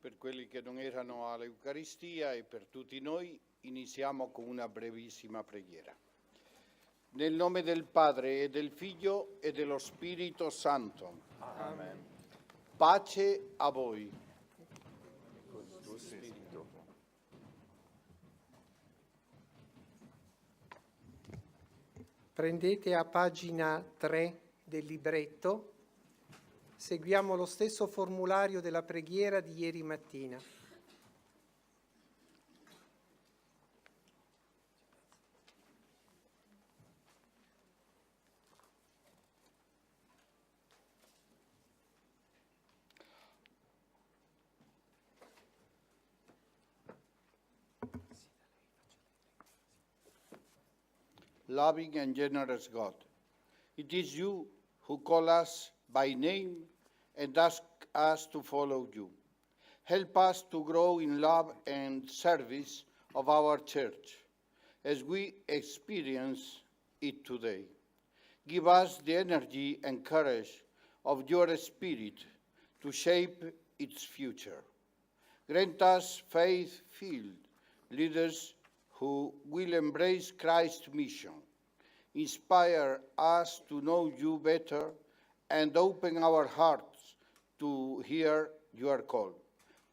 per quelli che non erano all'Eucaristia e per tutti noi, iniziamo con una brevissima preghiera. Nel nome del Padre e del Figlio e dello Spirito Santo. Amen. Pace a voi. Con il tuo spirito. Prendete a pagina 3 del libretto, seguiamo lo stesso formulario della preghiera di ieri mattina. Loving and generous God, it is you who call us by name and ask us to follow you. Help us to grow in love and service of our church as we experience it today. Give us the energy and courage of your Spirit to shape its future. Grant us faith-filled leaders who will embrace Christ's mission. Inspire us to know you better and open our hearts to hear your call.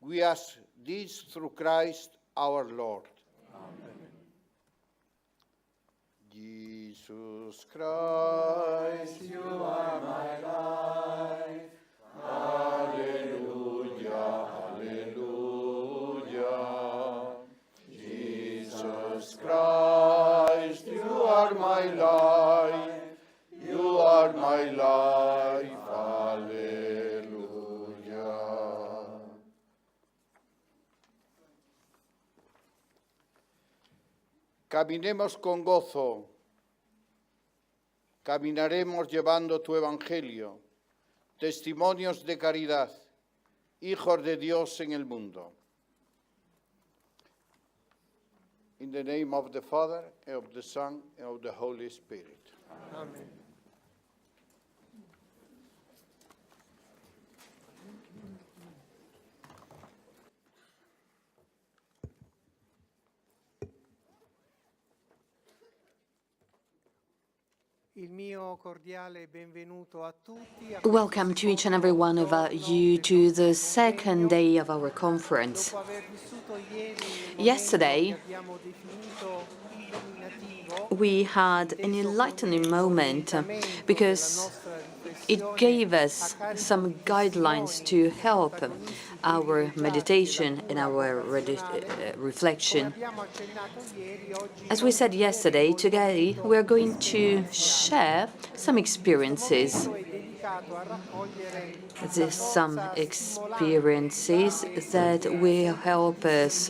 We ask this through Christ our Lord. Amen. Jesus Christ, you are my life. Hallelujah, hallelujah. Jesus Christ, you are my life. You are my life. Hallelujah. Caminemos con gozo. Caminaremos llevando tu evangelio, testimonios de caridad, hijos de Dios en el mundo. In the name of the Father, and of the Son, and of the Holy Spirit. Amen. Il mio cordiale benvenuto a tutti. Welcome to each and every one of you to the second day of our conference. Yesterday, we had an enlightening moment because it gave us some guidelines to help our meditation and our reflection. As we said yesterday, today we are going to share some experiences. Some experiences that will help us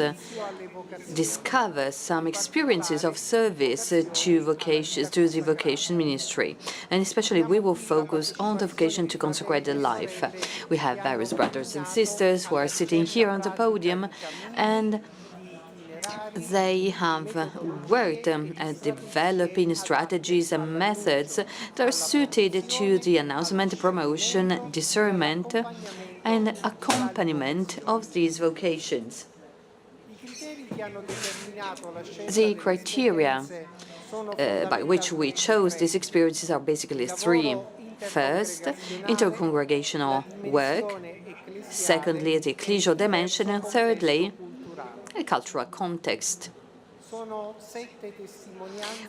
discover some experiences of service to the Vocation Ministry. And especially we will focus on the vocation to consecrate the life. We have various brothers and sisters who are sitting here on the podium, and they have worked at developing strategies and methods that are suited to the announcement, promotion, discernment, and accompaniment of these vocations. The criteria by which we chose these experiences are basically three. First, intercongregational work. Secondly, the ecclesial dimension. And thirdly, a cultural context.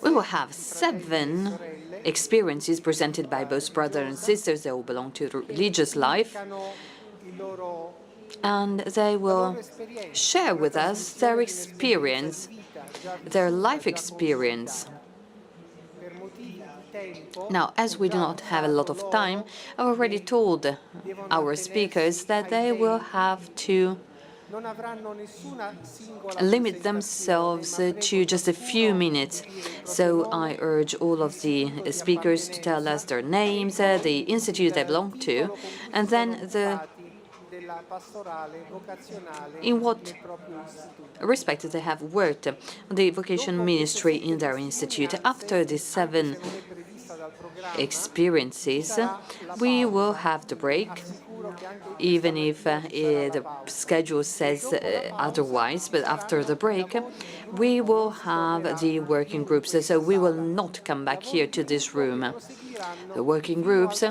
We will have 7 experiences presented by both brothers and sisters that all belong to the religious life, and they will share with us their experience, their life experience. Now, as we do not have a lot of time, I already told our speakers that they will have to limit themselves to just a few minutes. So I urge all of the speakers to tell us their names, the institute they belong to, and then in what respect they have worked on the vocation ministry in their institute. After the 7 experiences, we will have the break, even if the schedule says otherwise. But after the break, we will have the working groups, so we will not come back here to this room. The working groups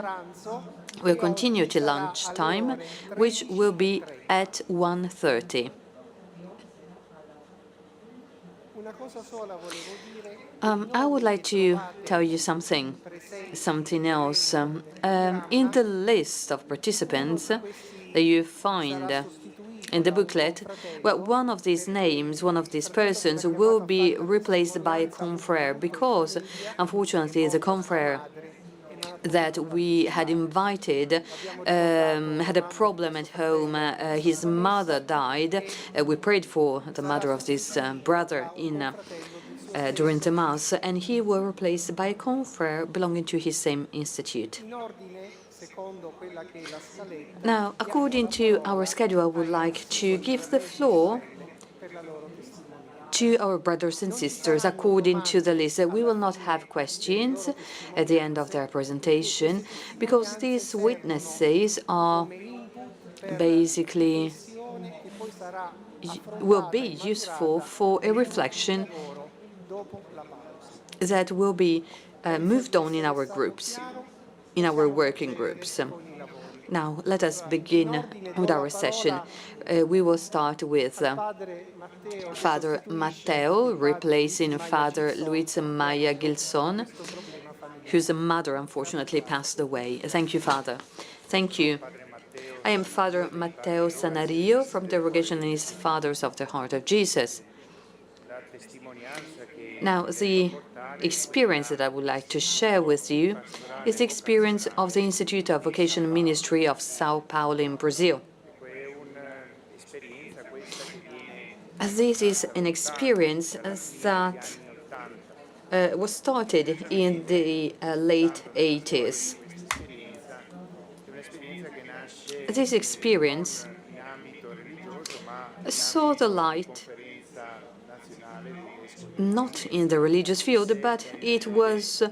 will continue till lunchtime, which will be at 1:30. I would like to tell you something else. In the list of participants that you find in the booklet, well, one of these names, one of these persons will be replaced by a confrere, because unfortunately the confrere that we had invited had a problem at home. His mother died. We prayed for the mother of this brother during the Mass, and he was replaced by a confrere belonging to his same institute. Now, according to our schedule, I would like to give the floor to our brothers and sisters according to the list. We will not have questions at the end of their presentation, because these witnesses are basically will be useful for a reflection that will be moved on in our groups, in our working groups. Now, let us begin with our session. We will start with Father Matteo, replacing Father Luis Maya Gilson, whose mother unfortunately passed away. Thank you, Father. Thank you. I am Father Matteo Sanario from the Vocationalist Fathers of the Heart of Jesus. Now, the experience that I would like to share with you is the experience of the Institute of Vocational Ministry of São Paulo in Brazil. This is an experience that was started in the late 80s. This experience saw the light not in the religious field, but it was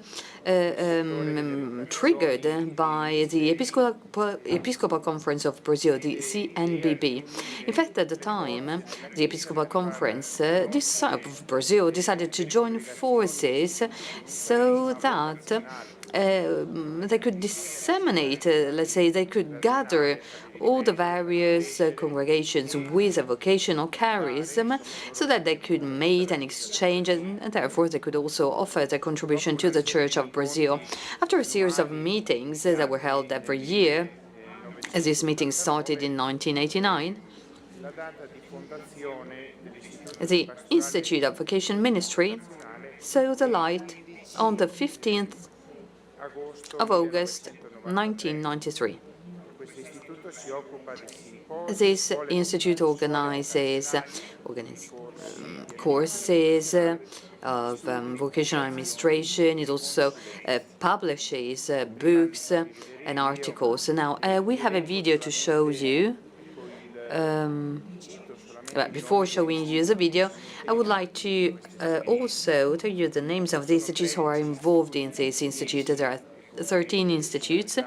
triggered by the Episcopal Conference of Brazil, the CNBB. In fact, at the time, the Episcopal Conference of Brazil decided to join forces so that they could disseminate, let's say, they could gather all the various congregations with a vocational charism so that they could meet and exchange, and therefore they could also offer their contribution to the Church of Brazil. After a series of meetings that were held every year, as this meeting started in 1989, the Institute of Vocation Ministry saw the light on the 15th of August 1993. This institute organizes courses of vocational administration. It also publishes books and articles. Now, we have a video to show you. But before showing you the video, I would like to also tell you the names of the institutes who are involved in this institute. There are 13 institutes.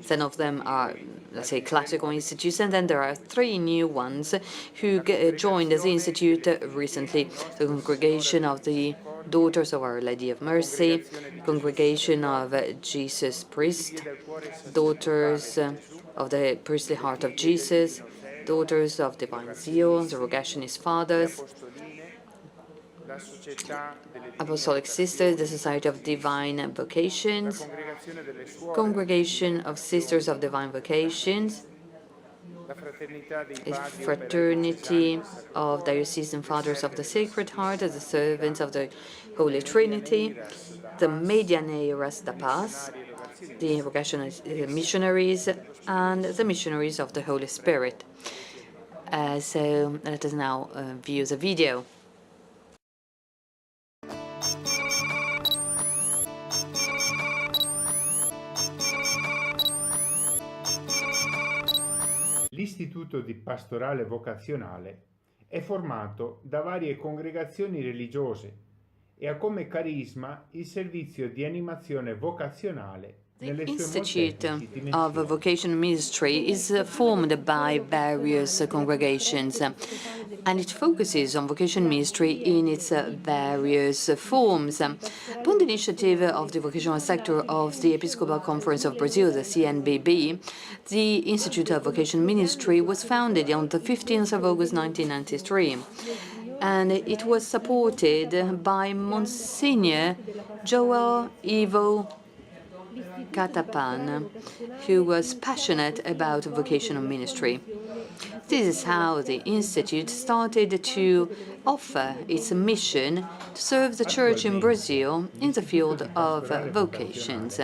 10 of them are, let's say, classical institutes, and then there are 3 new ones who joined the institute recently. The Congregation of the Daughters of Our Lady of Mercy, Congregation of Jesus Priest, Daughters of the Priestly Heart of Jesus, Daughters of Divine Zeal, the Vocationist Fathers, Apostolic Sisters, the Society of Divine Vocations, Congregation of Sisters of Divine Vocations, a Fraternity of Diocesan Fathers of the Sacred Heart, the Servants of the Holy Trinity, the Medianeiras da Paz, the Vocational Missionaries, and the Missionaries of the Holy Spirit. So let us now view the video. L'Istituto di Pastorale Vocazionale è formato da varie congregazioni religiose e ha come carisma il servizio di animazione vocazionale The Institute of Vocational Ministry is formed by various congregations, and it focuses on vocational ministry in its various forms. Upon the initiative of the vocational sector of the Episcopal Conference of Brazil, the CNBB, the Institute of Vocational Ministry was founded on the 15th of August 1993, and it was supported by Monsignor Joel Ivo Catapan, who was passionate about vocational ministry. This is how the Institute started to offer its mission to serve the Church in Brazil in the field of vocations.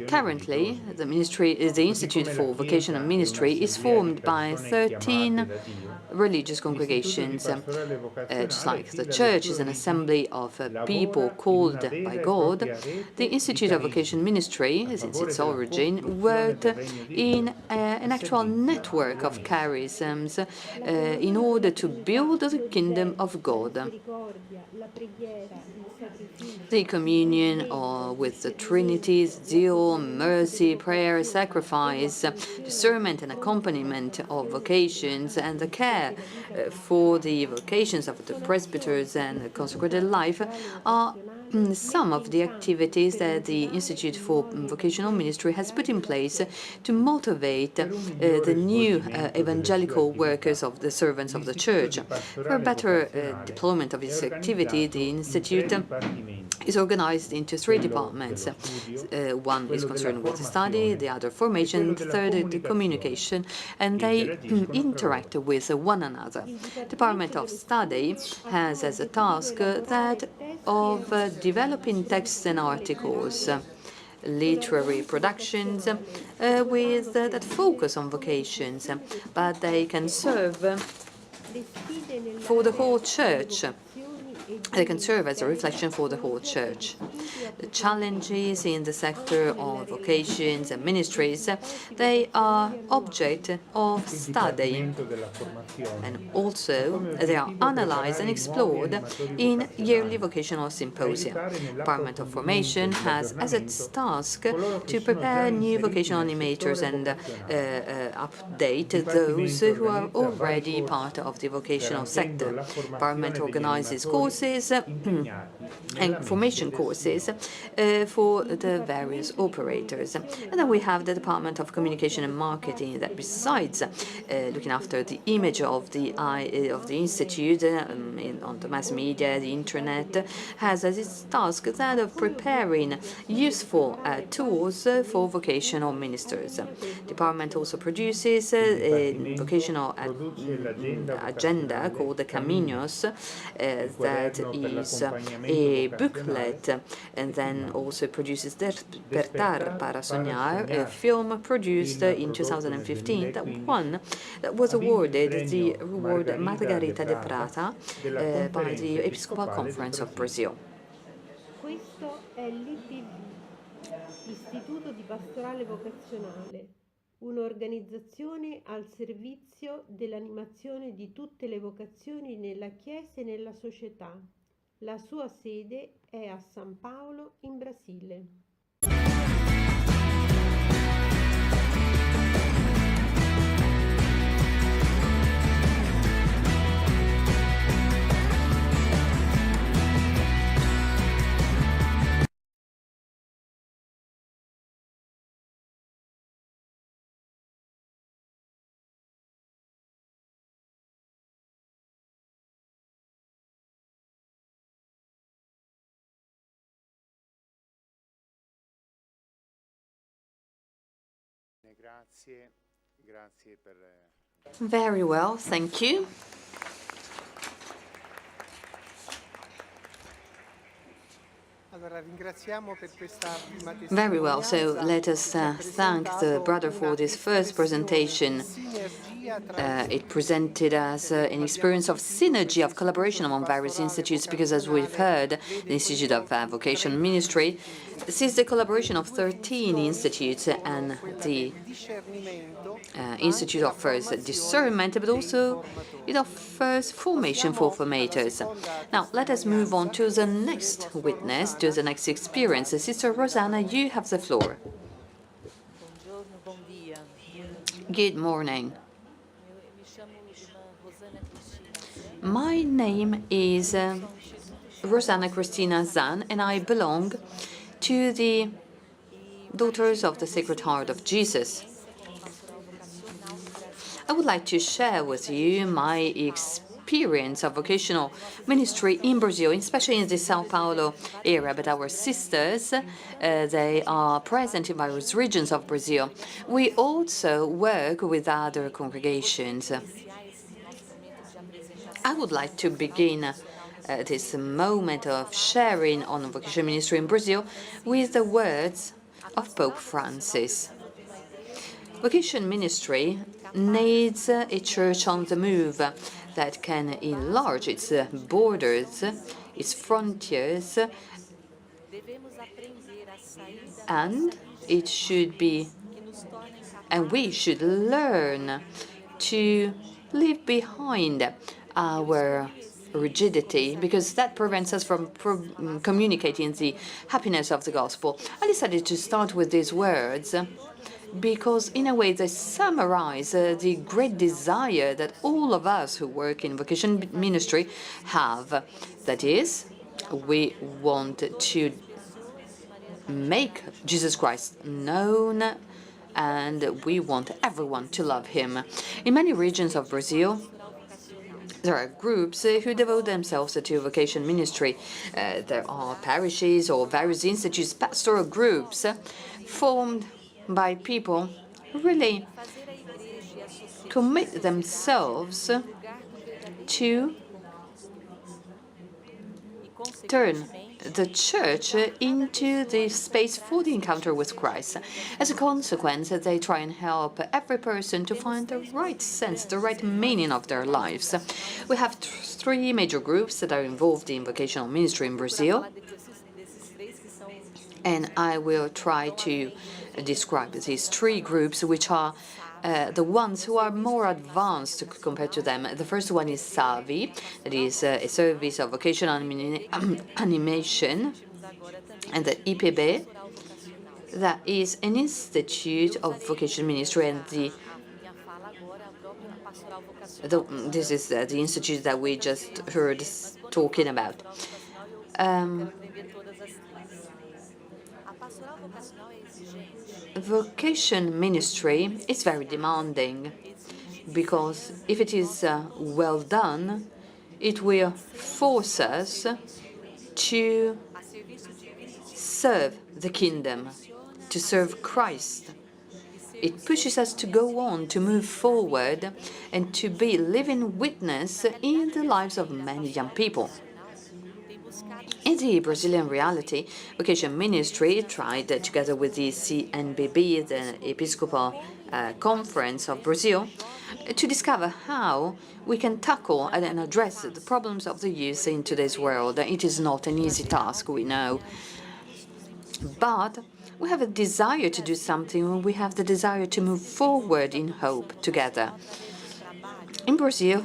Currently, the Institute for Vocational Ministry is formed by 13 religious congregations. Just like the Church is an assembly of people called by God, the Institute of Vocational Ministry, since its origin, worked in an actual network of charisms in order to build the kingdom of God. The communion with the Trinities, zeal, mercy, prayer, sacrifice, discernment and accompaniment of vocations, and the care for the vocations of the presbyters and consecrated life are some of the activities that the Institute for Vocational Ministry has put in place to motivate the new evangelical workers of the servants of the Church. For a better deployment of its activity, the Institute is organized into 3 departments. One is concerned with study, the other formation, the third the communication, and they interact with one another. Department of Study has as a task that of developing texts and articles, literary productions that focus on vocations, but they can serve for the whole Church. They can serve as a reflection for the whole Church. The challenges in the sector of vocations and ministries, they are object of study, and also they are analyzed and explored in yearly vocational symposia. Department of Formation has as its task to prepare new vocational animators and update those who are already part of the vocational sector. Department organizes courses and formation courses for the various operators. And then we have the Department of Communication and Marketing that, besides looking after the image of the Institute on the mass media, the internet, has as its task that of preparing useful tools for vocational ministers. Department also produces a vocational agenda called the Caminos, that is a booklet, and then also produces Despertar para Soñar, a film produced in 2015 that was awarded the award Margarita de Prata by the Episcopal Conference of Brazil. Questo è l'IPV, Istituto di Pastorale Vocazionale, un'organizzazione al servizio dell'animazione di tutte le vocazioni nella Chiesa e nella società. La sua sede è a San Paolo, in Brasile. Very well, thank you. Very well, so let us thank the brother for this first presentation. It presented us an experience of synergy, of collaboration among various institutes, because as we've heard, the Institute of Vocational Ministry sees the collaboration of 13 institutes, and the Institute offers discernment, but also it offers formation for formators. Now, let us move on to the next witness, to the next experience. Sister Rosanna, you have the floor. Buongiorno, bom dia. Good morning. Me chamo irmã Rosana Cristina My name is Rosanna Cristina Zan, and I belong to the Daughters of the Sacred Heart of Jesus. I would like to share with you my experience of vocational ministry in Brazil, especially in the Sao Paulo area. But our sisters, they are present in various regions of Brazil. We also work with other congregations. I would like to begin this moment of sharing on vocational ministry in Brazil with the words of Pope Francis. Vocation ministry needs a church on the move that can enlarge its borders, its frontiers, and it should be, and we should learn to leave behind our rigidity, because that prevents us from communicating the happiness of the gospel. I decided to start with these words because, in a way, they summarize the great desire that all of us who work in vocation ministry have. That is, we want to make Jesus Christ known, and we want everyone to love him. In many regions of Brazil, there are groups who devote themselves to vocation ministry. There are parishes or various institutes, pastoral groups formed by people who really commit themselves to turn the church into the space for the encounter with Christ. As a consequence, they try and help every person to find the right sense, the right meaning of their lives. We have three major groups that are involved in vocational ministry in Brazil, and I will try to describe these three groups, which are the ones who are more advanced compared to them. The first one is SAVI, that is a service of vocational animation, and the IPB, that is an institute of vocation ministry, and this is the institute that we just heard talking about. Vocation ministry is very demanding, because if it is well done, it will force us to serve the kingdom, to serve Christ. It pushes us to go on, to move forward, and to be living witness in the lives of many young people. In the Brazilian reality, vocation ministry tried, together with the CNBB, the Episcopal Conference of Brazil, to discover how we can tackle and address the problems of the youth in today's world. It is not an easy task, we know. But we have a desire to do something, we have the desire to move forward in hope together. In Brazil,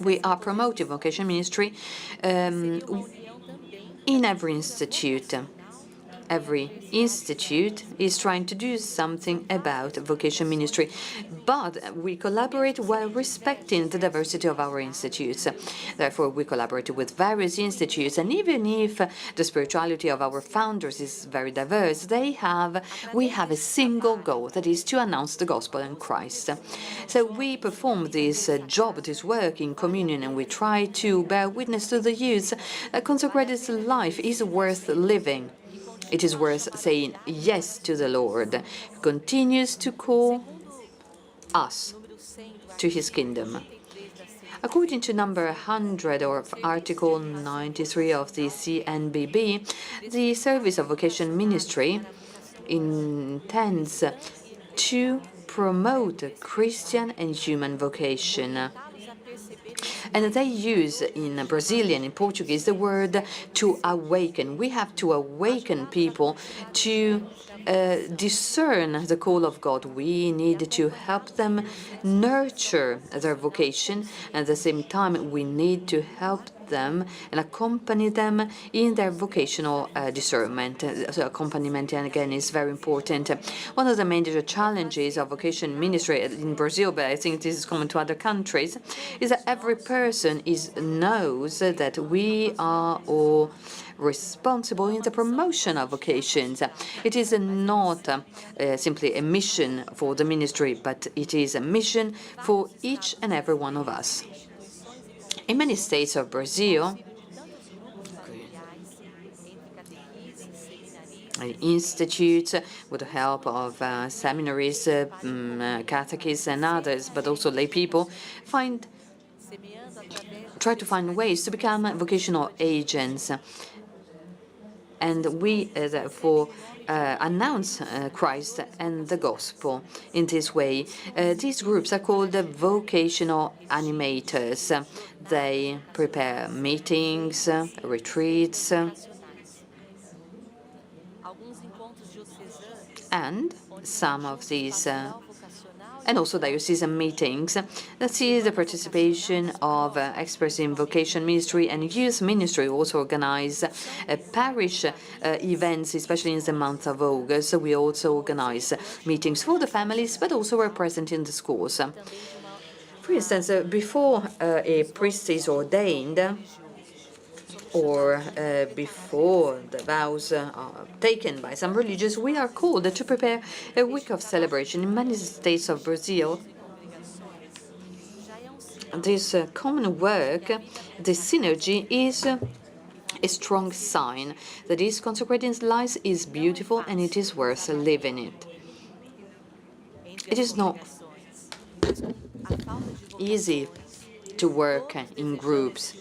we are promoting vocation ministry in every institute. Every institute is trying to do something about vocation ministry, but we collaborate while respecting the diversity of our institutes. Therefore, we collaborate with various institutes, and even if the spirituality of our founders is very diverse, we have a single goal, that is to announce the gospel and Christ. So we perform this job, this work in communion, and we try to bear witness to the youth that consecrated life is worth living. It is worth saying yes to the Lord, who continues to call us to his kingdom. According to number 100 of Article 93 of the CNBB, the service of vocation ministry intends to promote Christian and human vocation. And they use in Brazilian, in Portuguese, the word to awaken. We have to awaken people to discern the call of God. We need to help them nurture their vocation. At the same time, we need to help them and accompany them in their vocational discernment. So accompaniment, and again, is very important. One of the major challenges of vocation ministry in Brazil, but I think this is common to other countries, is that every person knows that we are all responsible in the promotion of vocations. It is not simply a mission for the ministry, but it is a mission for each and every one of us. In many states of Brazil, institutes, with the help of seminaries, catechists and others, but also lay people, try to find ways to become vocational agents. And we, therefore, announce Christ and the gospel in this way. These groups are called vocational animators. They prepare meetings, retreats, and some of these and also diocesan meetings that see the participation of experts in vocation ministry and youth ministry. Also organize parish events, especially in the month of August. We also organize meetings for the families, but also we're present in the schools. For instance, before a priest is ordained, or before the vows are taken by some religious, we are called to prepare a week of celebration. In many states of Brazil, this common work, this synergy, is a strong sign that this consecrating life is beautiful and it is worth living it. It is not easy to work in groups,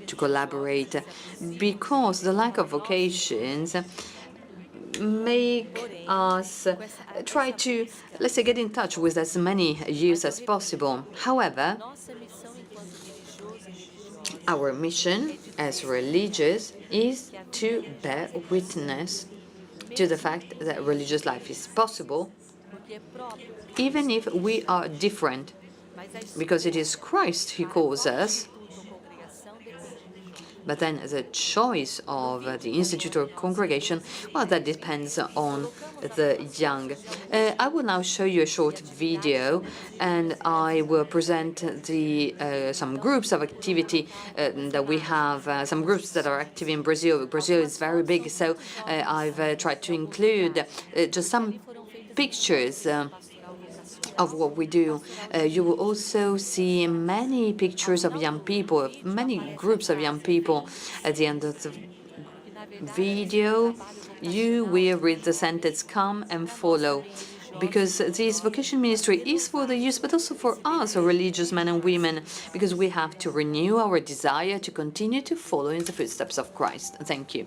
to collaborate, because the lack of vocations make us try to, let's say, get in touch with as many youth as possible. However, our mission as religious is to bear witness to the fact that religious life is possible, even if we are different, because it is Christ who calls us. But then the choice of the institute or congregation, well, that depends on the young. I will now show you a short video, and I will present some groups of activity that we have, some groups that are active in Brazil. Brazil is very big, so I've tried to include just some pictures of what we do. You will also see many pictures of young people, many groups of young people. At the end of the video, you will read the sentence, "Come and follow," because this vocation ministry is for the youth, but also for us, religious men and women, because we have to renew our desire to continue to follow in the footsteps of Christ. Thank you.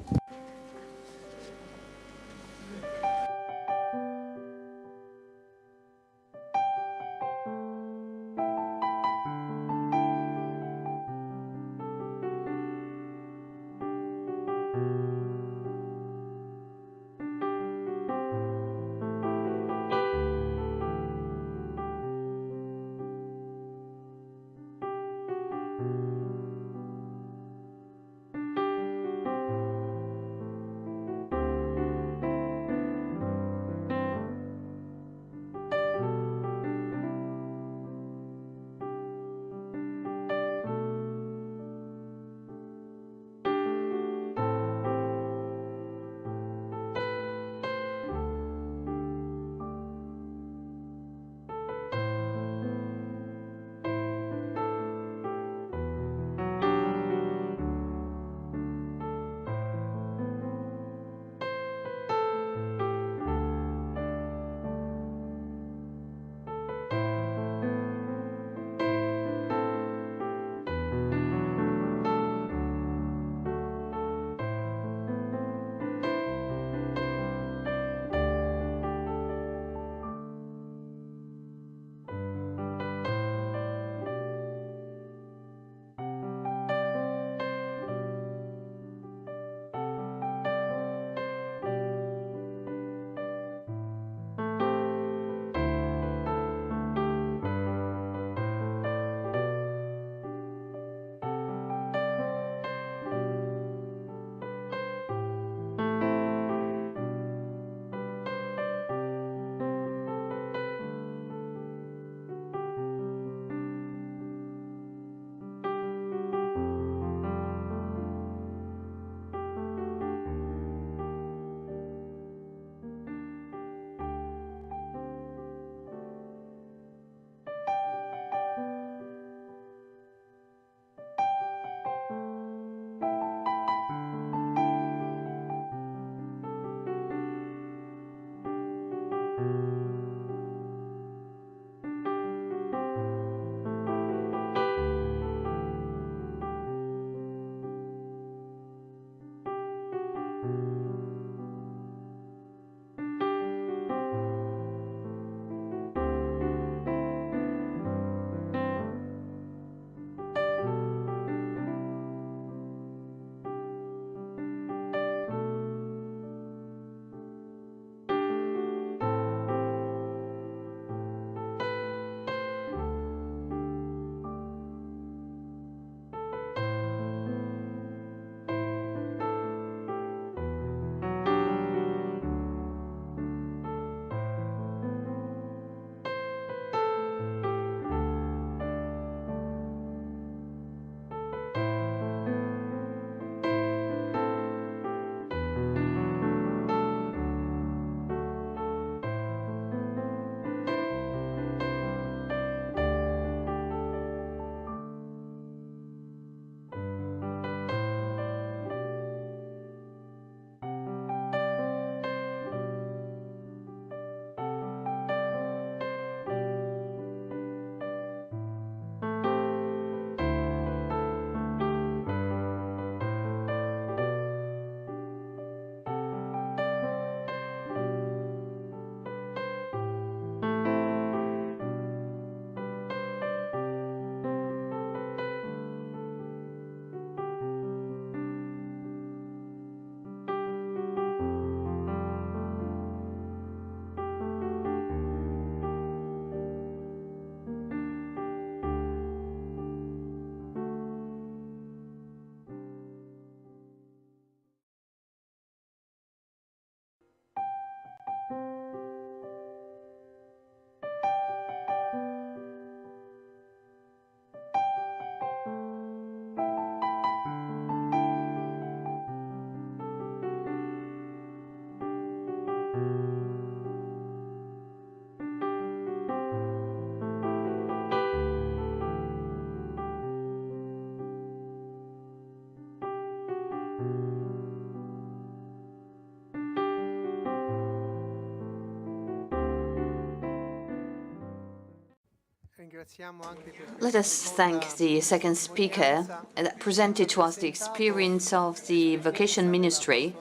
Let us thank the second speaker that presented to us the experience of the Vocation Ministry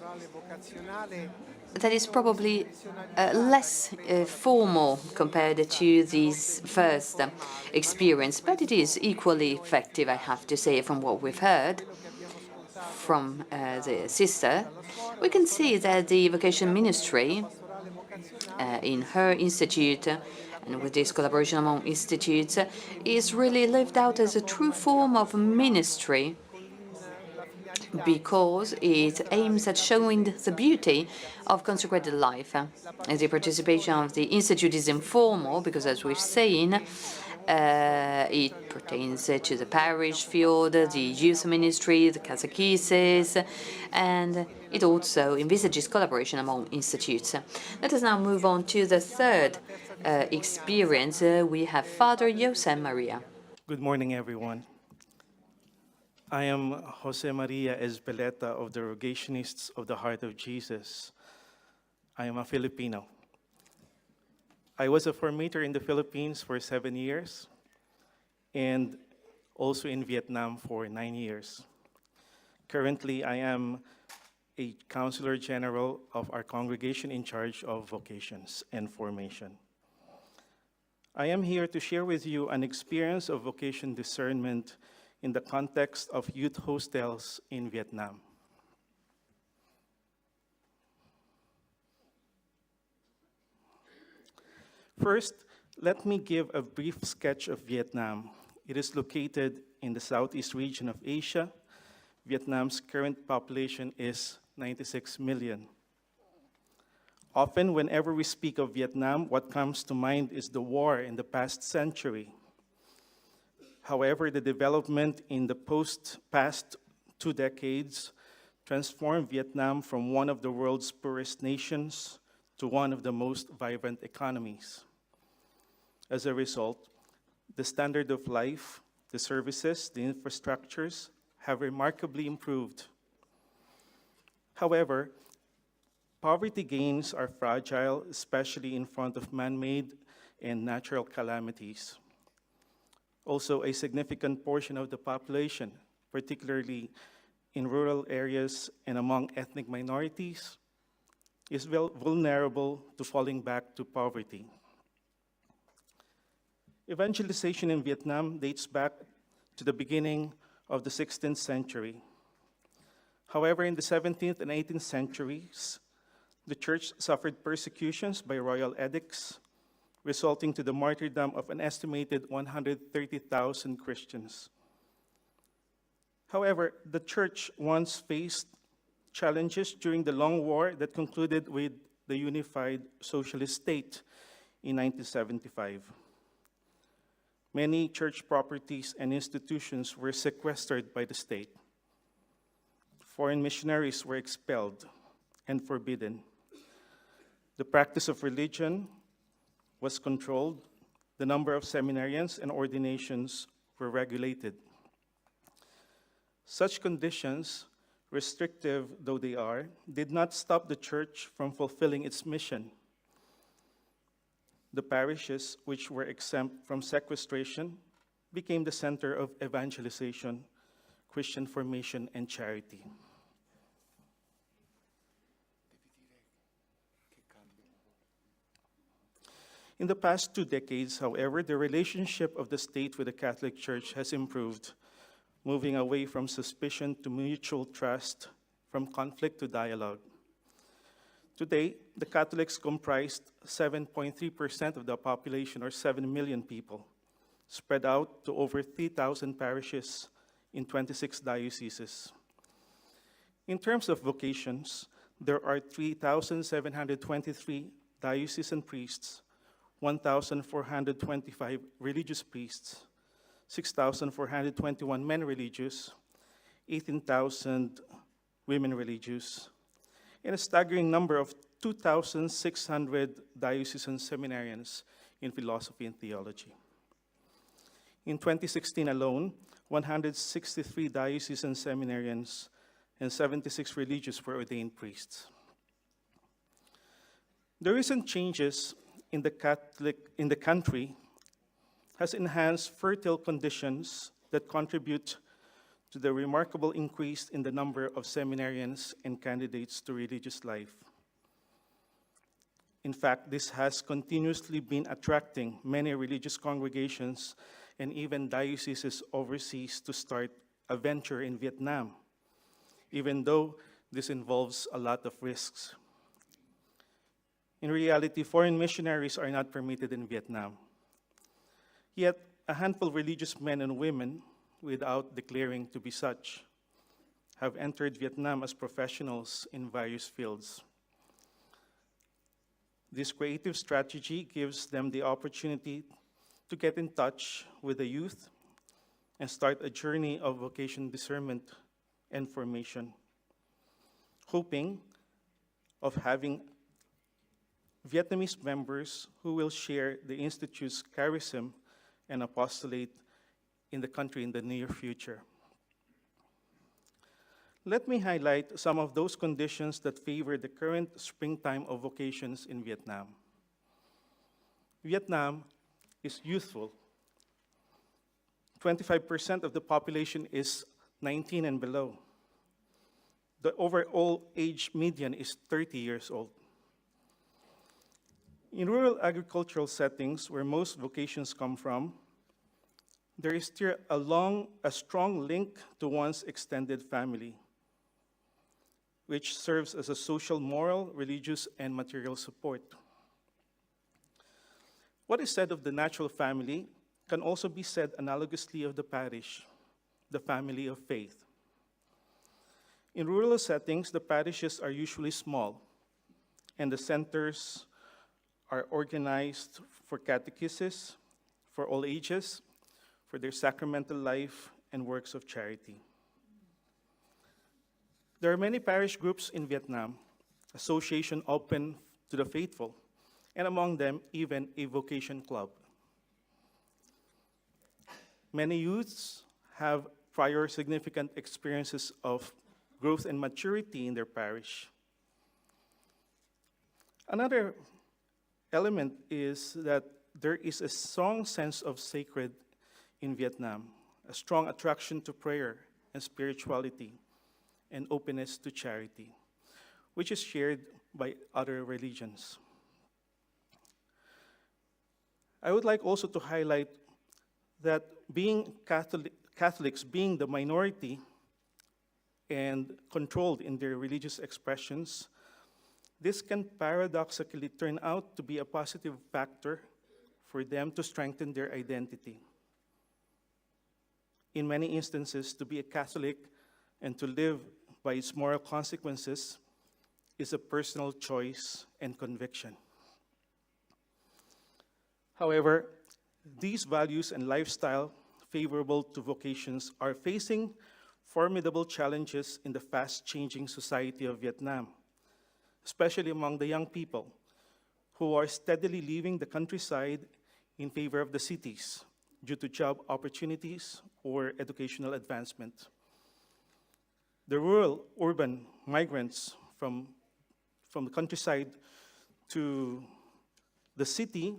that is probably less formal compared to this first experience, but it is equally effective, I have to say, from what we've heard from the sister. We can see that the Vocation Ministry in her institute and with this collaboration among institutes is really lived out as a true form of ministry because it aims at showing the beauty of consecrated life. The participation of the institute is informal because, as we've seen, it pertains to the parish field, the youth ministry, the catechesis, and it also envisages collaboration among institutes. Let us now move on to the third experience. We have Father Jose Maria. Good morning, everyone. I am Jose Maria Ezbeleta of the Rogationists of the Heart of Jesus. I am a Filipino. I was a formator in the Philippines for 7 years and also in Vietnam for 9 years. Currently, I am a Counselor General of our congregation in charge of vocations and formation. I am here to share with you an experience of vocation discernment in the context of youth hostels in Vietnam. First, let me give a brief sketch of Vietnam. It is located in the southeast region of Asia. Vietnam's current population is 96 million. Often, whenever we speak of Vietnam, what comes to mind is the war in the past century. However, the development in the past 2 decades transformed Vietnam from one of the world's poorest nations to one of the most vibrant economies. As a result, the standard of life, the services, the infrastructures have remarkably improved. However, poverty gains are fragile, especially in front of man-made and natural calamities. Also, a significant portion of the population, particularly in rural areas and among ethnic minorities, is vulnerable to falling back to poverty. Evangelization in Vietnam dates back to the beginning of the 16th century. However, in the 17th and 18th centuries, the church suffered persecutions by royal edicts, resulting to the martyrdom of an estimated 130,000 Christians. However, the church once faced challenges during the long war that concluded with the unified socialist state in 1975. Many church properties and institutions were sequestered by the state. Foreign missionaries were expelled and forbidden. The practice of religion was controlled. The number of seminarians and ordinations were regulated. Such conditions, restrictive though they are, did not stop the church from fulfilling its mission. The parishes, which were exempt from sequestration, became the center of evangelization, Christian formation, and charity. In the past 2 decades, however, the relationship of the state with the Catholic Church has improved, moving away from suspicion to mutual trust, from conflict to dialogue. Today, the Catholics comprised 7.3% of the population, or 7 million people, spread out to over 3,000 parishes in 26 dioceses. In terms of vocations, there are 3,723 diocesan priests, 1,425 religious priests, 6,421 men religious, 18,000 women religious, and a staggering number of 2,600 diocesan seminarians in philosophy and theology. In 2016 alone, 163 diocesan seminarians and 76 religious were ordained priests. The recent changes in the country has enhanced fertile conditions that contribute to the remarkable increase in the number of seminarians and candidates to religious life. In fact, this has continuously been attracting many religious congregations and even dioceses overseas to start a venture in Vietnam, even though this involves a lot of risks. In reality, foreign missionaries are not permitted in Vietnam. Yet, a handful of religious men and women, without declaring to be such, have entered Vietnam as professionals in various fields. This creative strategy gives them the opportunity to get in touch with the youth and start a journey of vocation discernment and formation, hoping of having Vietnamese members who will share the Institute's charism and apostolate in the country in the near future. Let me highlight some of those conditions that favor the current springtime of vocations in Vietnam. Vietnam is youthful. 25% of the population is 19 and below. The overall age median is 30 years old. In rural agricultural settings where most vocations come from, there is still a strong link to one's extended family, which serves as a social, moral, religious, and material support. What is said of the natural family can also be said analogously of the parish, the family of faith. In rural settings, the parishes are usually small, and the centers are organized for catechesis, for all ages, for their sacramental life and works of charity. There are many parish groups in Vietnam, association open to the faithful, and among them, even a vocation club. Many youths have prior significant experiences of growth and maturity in their parish. Another element is that there is a strong sense of sacred in Vietnam, a strong attraction to prayer and spirituality, and openness to charity, which is shared by other religions. I would like also to highlight that being Catholics being the minority and controlled in their religious expressions, this can paradoxically turn out to be a positive factor for them to strengthen their identity. In many instances, to be a Catholic and to live by its moral consequences is a personal choice and conviction. However, these values and lifestyle favorable to vocations are facing formidable challenges in the fast-changing society of Vietnam, especially among the young people who are steadily leaving the countryside in favor of the cities due to job opportunities or educational advancement. The rural-urban migrants from the countryside to the city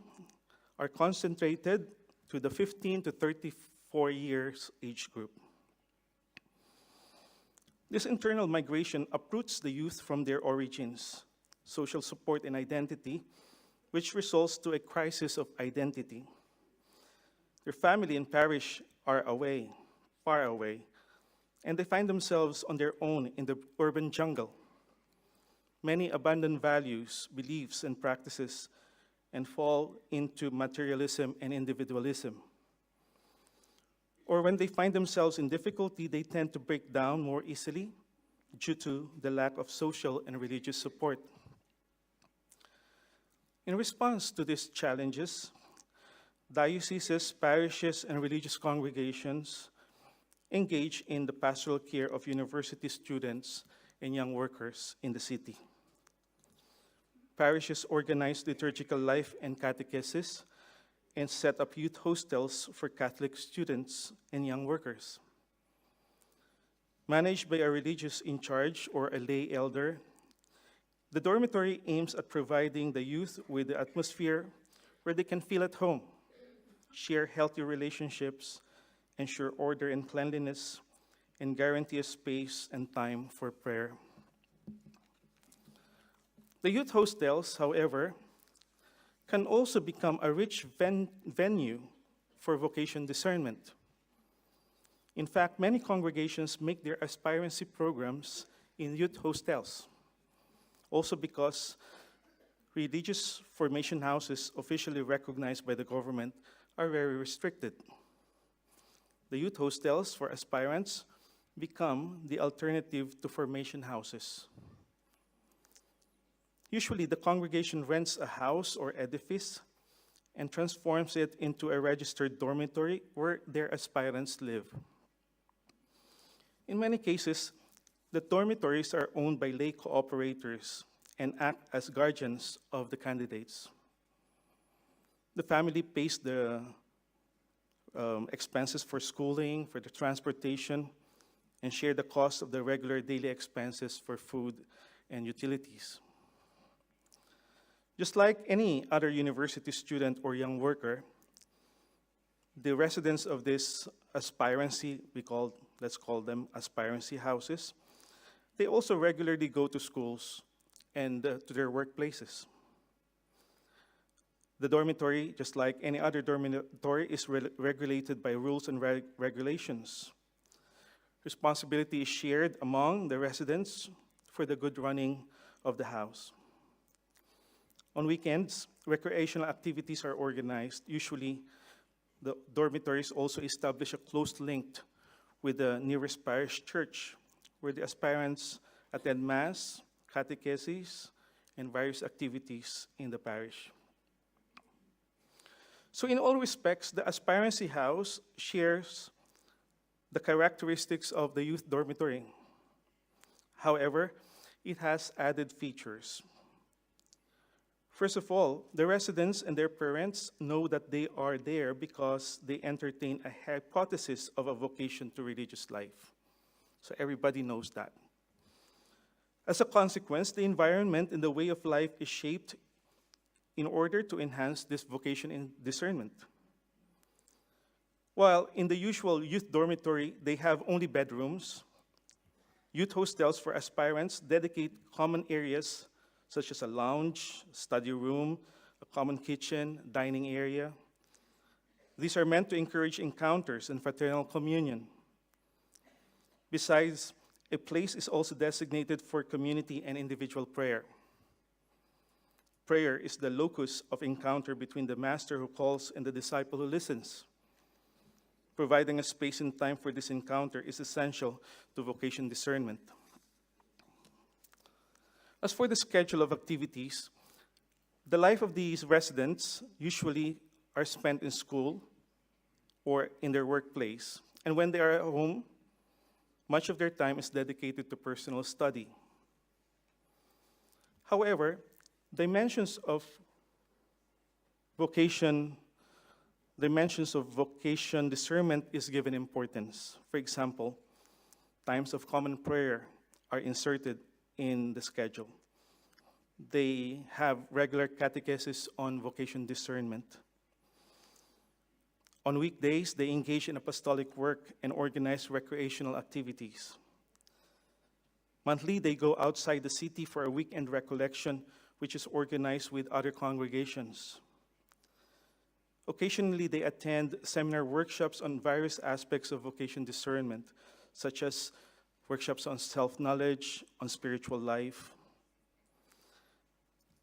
are concentrated to the 15 to 34 years age group. This internal migration uproots the youth from their origins, social support, and identity, which results to a crisis of identity. Their family and parish are away, far away, and they find themselves on their own in the urban jungle. Many abandon values, beliefs, and practices and fall into materialism and individualism. Or when they find themselves in difficulty, they tend to break down more easily due to the lack of social and religious support. In response to these challenges, dioceses, parishes, and religious congregations engage in the pastoral care of university students and young workers in the city. Parishes organize liturgical life and catechesis and set up youth hostels for Catholic students and young workers. Managed by a religious in charge or a lay elder, the dormitory aims at providing the youth with the atmosphere where they can feel at home, share healthy relationships, ensure order and cleanliness, and guarantee a space and time for prayer. The youth hostels, however, can also become a rich venue for vocation discernment. In fact, many congregations make their aspirancy programs in youth hostels, also because religious formation houses officially recognized by the government are very restricted. The youth hostels for aspirants become the alternative to formation houses. Usually, the congregation rents a house or edifice and transforms it into a registered dormitory where their aspirants live. In many cases, the dormitories are owned by lay cooperators and act as guardians of the candidates. The family pays the expenses for schooling, for the transportation, and share the cost of the regular daily expenses for food and utilities. Just like any other university student or young worker, the residents of this aspirancy, let's call them aspirancy houses, they also regularly go to schools and to their workplaces. The dormitory, just like any other dormitory, is regulated by rules and regulations. Responsibility is shared among the residents for the good running of the house. On weekends, recreational activities are organized. Usually, the dormitories also establish a close link with the nearest parish church, where the aspirants attend Mass, catechesis, and various activities in the parish. So in all respects, the aspirancy house shares the characteristics of the youth dormitory. However, it has added features. First of all, the residents and their parents know that they are there because they entertain a hypothesis of a vocation to religious life. So everybody knows that. As a consequence, the environment and the way of life is shaped in order to enhance this vocation in discernment. While in the usual youth dormitory, they have only bedrooms, youth hostels for aspirants dedicate common areas such as a lounge, study room, a common kitchen, dining area. These are meant to encourage encounters and fraternal communion. Besides, a place is also designated for community and individual prayer. Prayer is the locus of encounter between the master who calls and the disciple who listens. Providing a space and time for this encounter is essential to vocation discernment. As for the schedule of activities, the life of these residents usually are spent in school or in their workplace. And when they are at home, much of their time is dedicated to personal study. However, dimensions of vocation discernment is given importance. For example, times of common prayer are inserted in the schedule. They have regular catechesis on vocation discernment. On weekdays, they engage in apostolic work and organize recreational activities. Monthly, they go outside the city for a weekend recollection, which is organized with other congregations. Occasionally, they attend seminar workshops on various aspects of vocation discernment, such as workshops on self-knowledge, on spiritual life.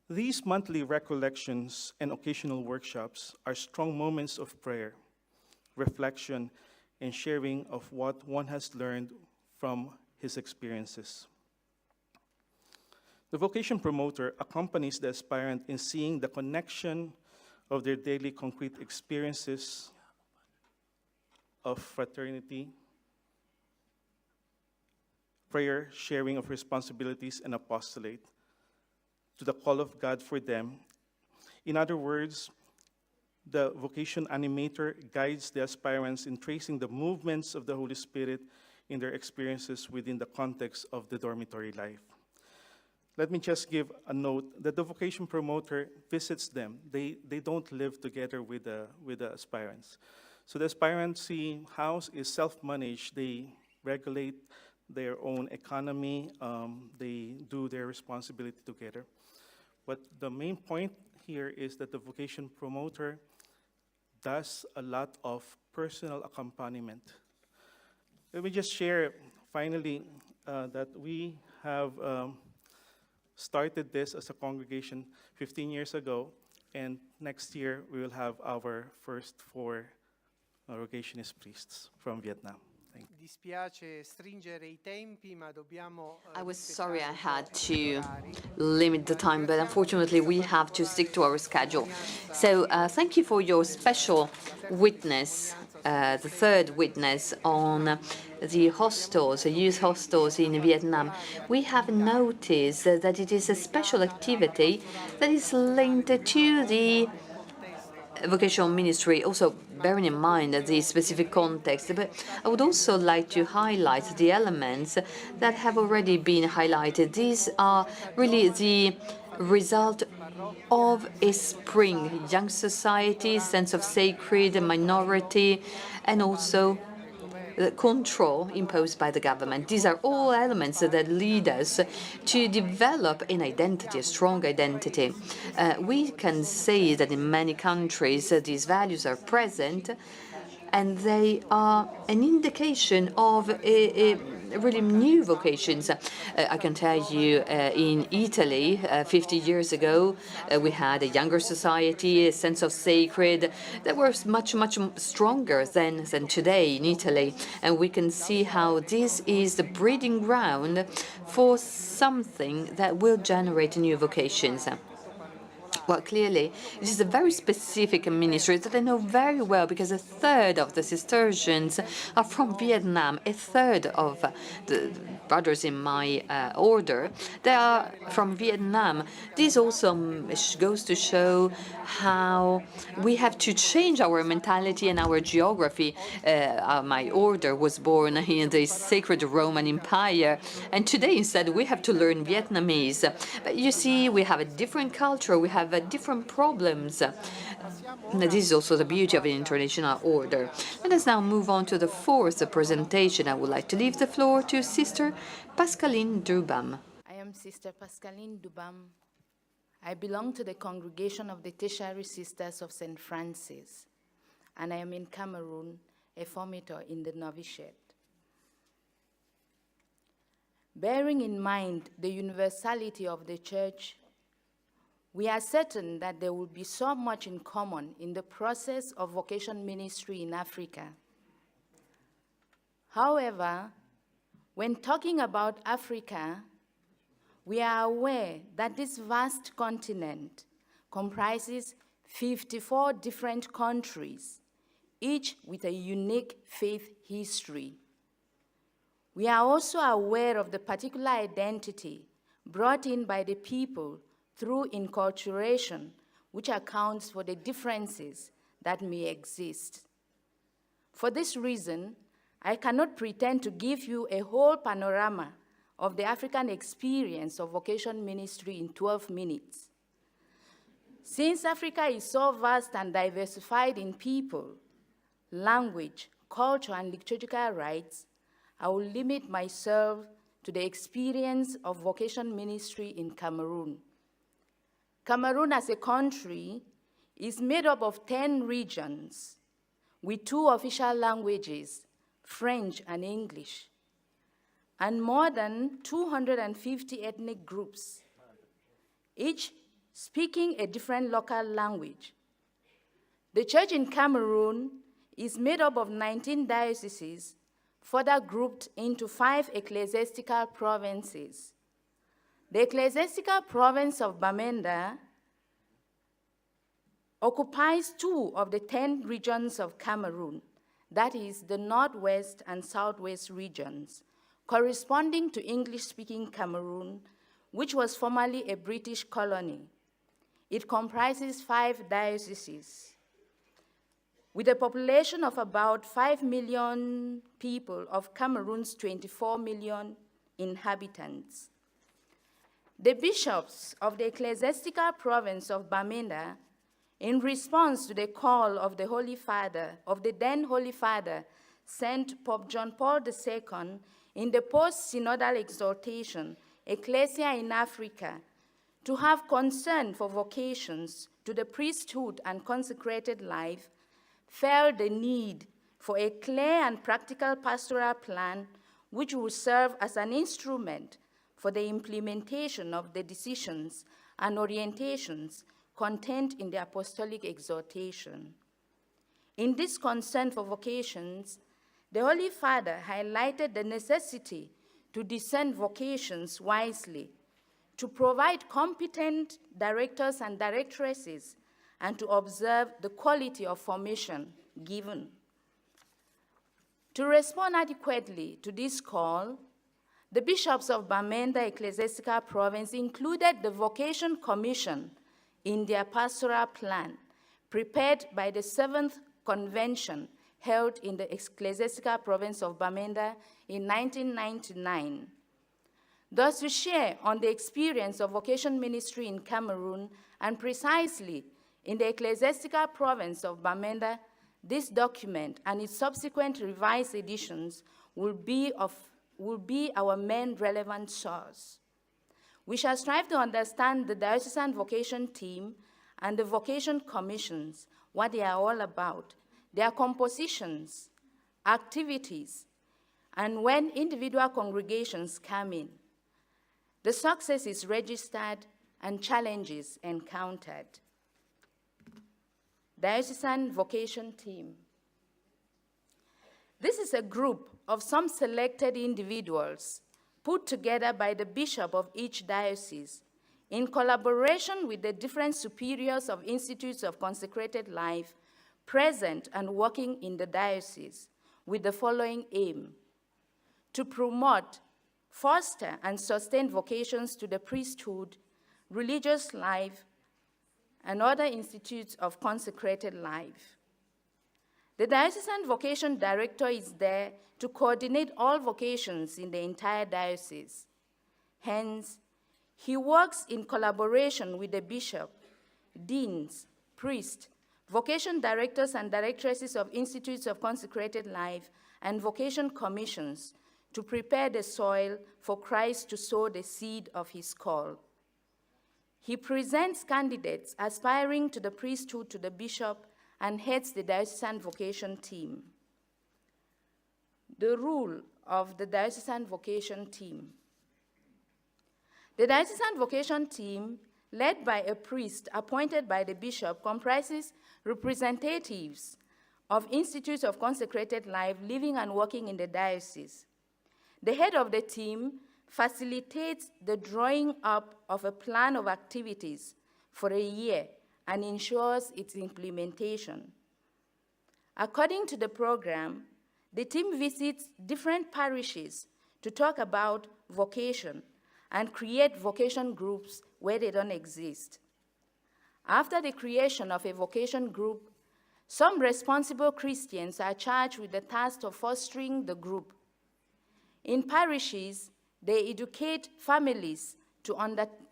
These monthly recollections and occasional workshops are strong moments of prayer, reflection, and sharing of what one has learned from his experiences. The vocation promoter accompanies the aspirant in seeing the connection of their daily concrete experiences of fraternity, prayer, sharing of responsibilities, and apostolate to the call of God for them. In other words, the vocation animator guides the aspirants in tracing the movements of the Holy Spirit in their experiences within the context of the dormitory life. let me just give a note that the vocation promoter visits them. They don't live together with the aspirants. So the aspirancy house is self-managed. They regulate their own economy. They do their responsibility together. But the main point here is that the vocation promoter does a lot of personal accompaniment. Let me just share, finally, that we have started this as a congregation 15 years ago, and next year we will have our first 4 vocationist priests from Vietnam. Thank you. Dispiace stringere I tempi, ma dobbiamo I was sorry I rispettare had i to orari. limit the time, but unfortunately we have to stick to our schedule. So thank you for your special witness, the third witness on the hostels, the youth hostels in Vietnam. We have noticed that it is a special activity that is linked to the vocational ministry, also bearing in mind the specific context. But I would also like to highlight the elements that have already been highlighted. These are really the result of a spring, young society, sense of sacred, minority, and also the control imposed by the government. These are all elements that lead us to develop an identity, a strong identity. We can say that in many countries these values are present, and they are an indication of a really new vocations. I can tell you in Italy, 50 years ago, we had a younger society, a sense of sacred that was much, much stronger than today in Italy. And we can see how this is the breeding ground for something that will generate new vocations. Well, clearly, it is a very specific ministry that I know very well because a third of the Cistercians are from Vietnam. A third of the brothers in my order, they are from Vietnam. This also goes to show how we have to change our mentality and our geography. My order was born in the sacred Roman Empire, and today instead we have to learn Vietnamese. But you see, we have a different culture, we have different problems. This is also the beauty of an international order. Let us now move on to the fourth presentation. I would like to leave the floor to Sister Pascaline Dubam. I am Sister Pascaline Dubam. I belong to the congregation of the Tertiary Sisters of St. Francis, and I am in Cameroon, a formator in the novitiate. Bearing in mind the universality of the Church, we are certain that there will be so much in common in the process of vocation ministry in Africa. However, when talking about Africa, we are aware that this vast continent comprises 54 different countries, each with a unique faith history. We are also aware of the particular identity brought in by the people through inculturation, which accounts for the differences that may exist. For this reason, I cannot pretend to give you a whole panorama of the African experience of vocation ministry in 12 minutes. Since Africa is so vast and diversified in people, language, culture, and liturgical rites, I will limit myself to the experience of vocation ministry in Cameroon. Cameroon as a country is made up of 10 regions with 2 official languages, French and English, and more than 250 ethnic groups, each speaking a different local language. The church in Cameroon is made up of 19 dioceses, further grouped into 5 ecclesiastical provinces. The ecclesiastical province of Bamenda occupies 2 of the 10 regions of Cameroon, that is, the northwest and southwest regions, corresponding to English-speaking Cameroon, which was formerly a British colony. It comprises 5 dioceses. With a population of about 5 million people of Cameroon's 24 million inhabitants. The bishops of the ecclesiastical province of Bamenda, in response to the call of the Holy Father, of the then Holy Father, Saint Pope John Paul II, in the post-synodal exhortation, Ecclesia in Africa, to have concern for vocations to the priesthood and consecrated life, felt the need for a clear and practical pastoral plan which will serve as an instrument for the implementation of the decisions and orientations contained in the apostolic exhortation. In this concern for vocations, the Holy Father highlighted the necessity to discern vocations wisely, to provide competent directors and directresses, and to observe the quality of formation given. To respond adequately to this call, the bishops of Bamenda Ecclesiastical Province included the Vocation Commission in their pastoral plan, prepared by the 7th Convention held in the Ecclesiastical Province of Bamenda in 1999. Thus, we share on the experience of Vocation Ministry in Cameroon, and precisely in the Ecclesiastical Province of Bamenda, this document and its subsequent revised editions will be our main relevant source. We shall strive to understand the Diocesan Vocation Team and the Vocation Commissions, what they are all about, their compositions, activities, and when individual congregations come in, the successes registered and challenges encountered. Diocesan Vocation Team. This is a group of some selected individuals put together by the bishop of each diocese in collaboration with the different superiors of institutes of consecrated life present and working in the diocese with the following aim: to promote, foster, and sustain vocations to the priesthood, religious life, and other institutes of consecrated life. The Diocesan Vocation Director is there to coordinate all vocations in the entire diocese. Hence, he works in collaboration with the bishop, deans, priests, vocation directors and directresses of institutes of consecrated life, and vocation commissions to prepare the soil for Christ to sow the seed of his call. He presents candidates aspiring to the priesthood to the bishop and heads the Diocesan Vocation Team. The role of the Diocesan Vocation Team. The Diocesan Vocation Team, led by a priest appointed by the bishop, comprises representatives of institutes of consecrated life living and working in the diocese. The head of the team facilitates the drawing up of a plan of activities for a year and ensures its implementation. According to the program, the team visits different parishes to talk about vocation and create vocation groups where they don't exist. After the creation of a vocation group, some responsible Christians are charged with the task of fostering the group. In parishes, they educate families to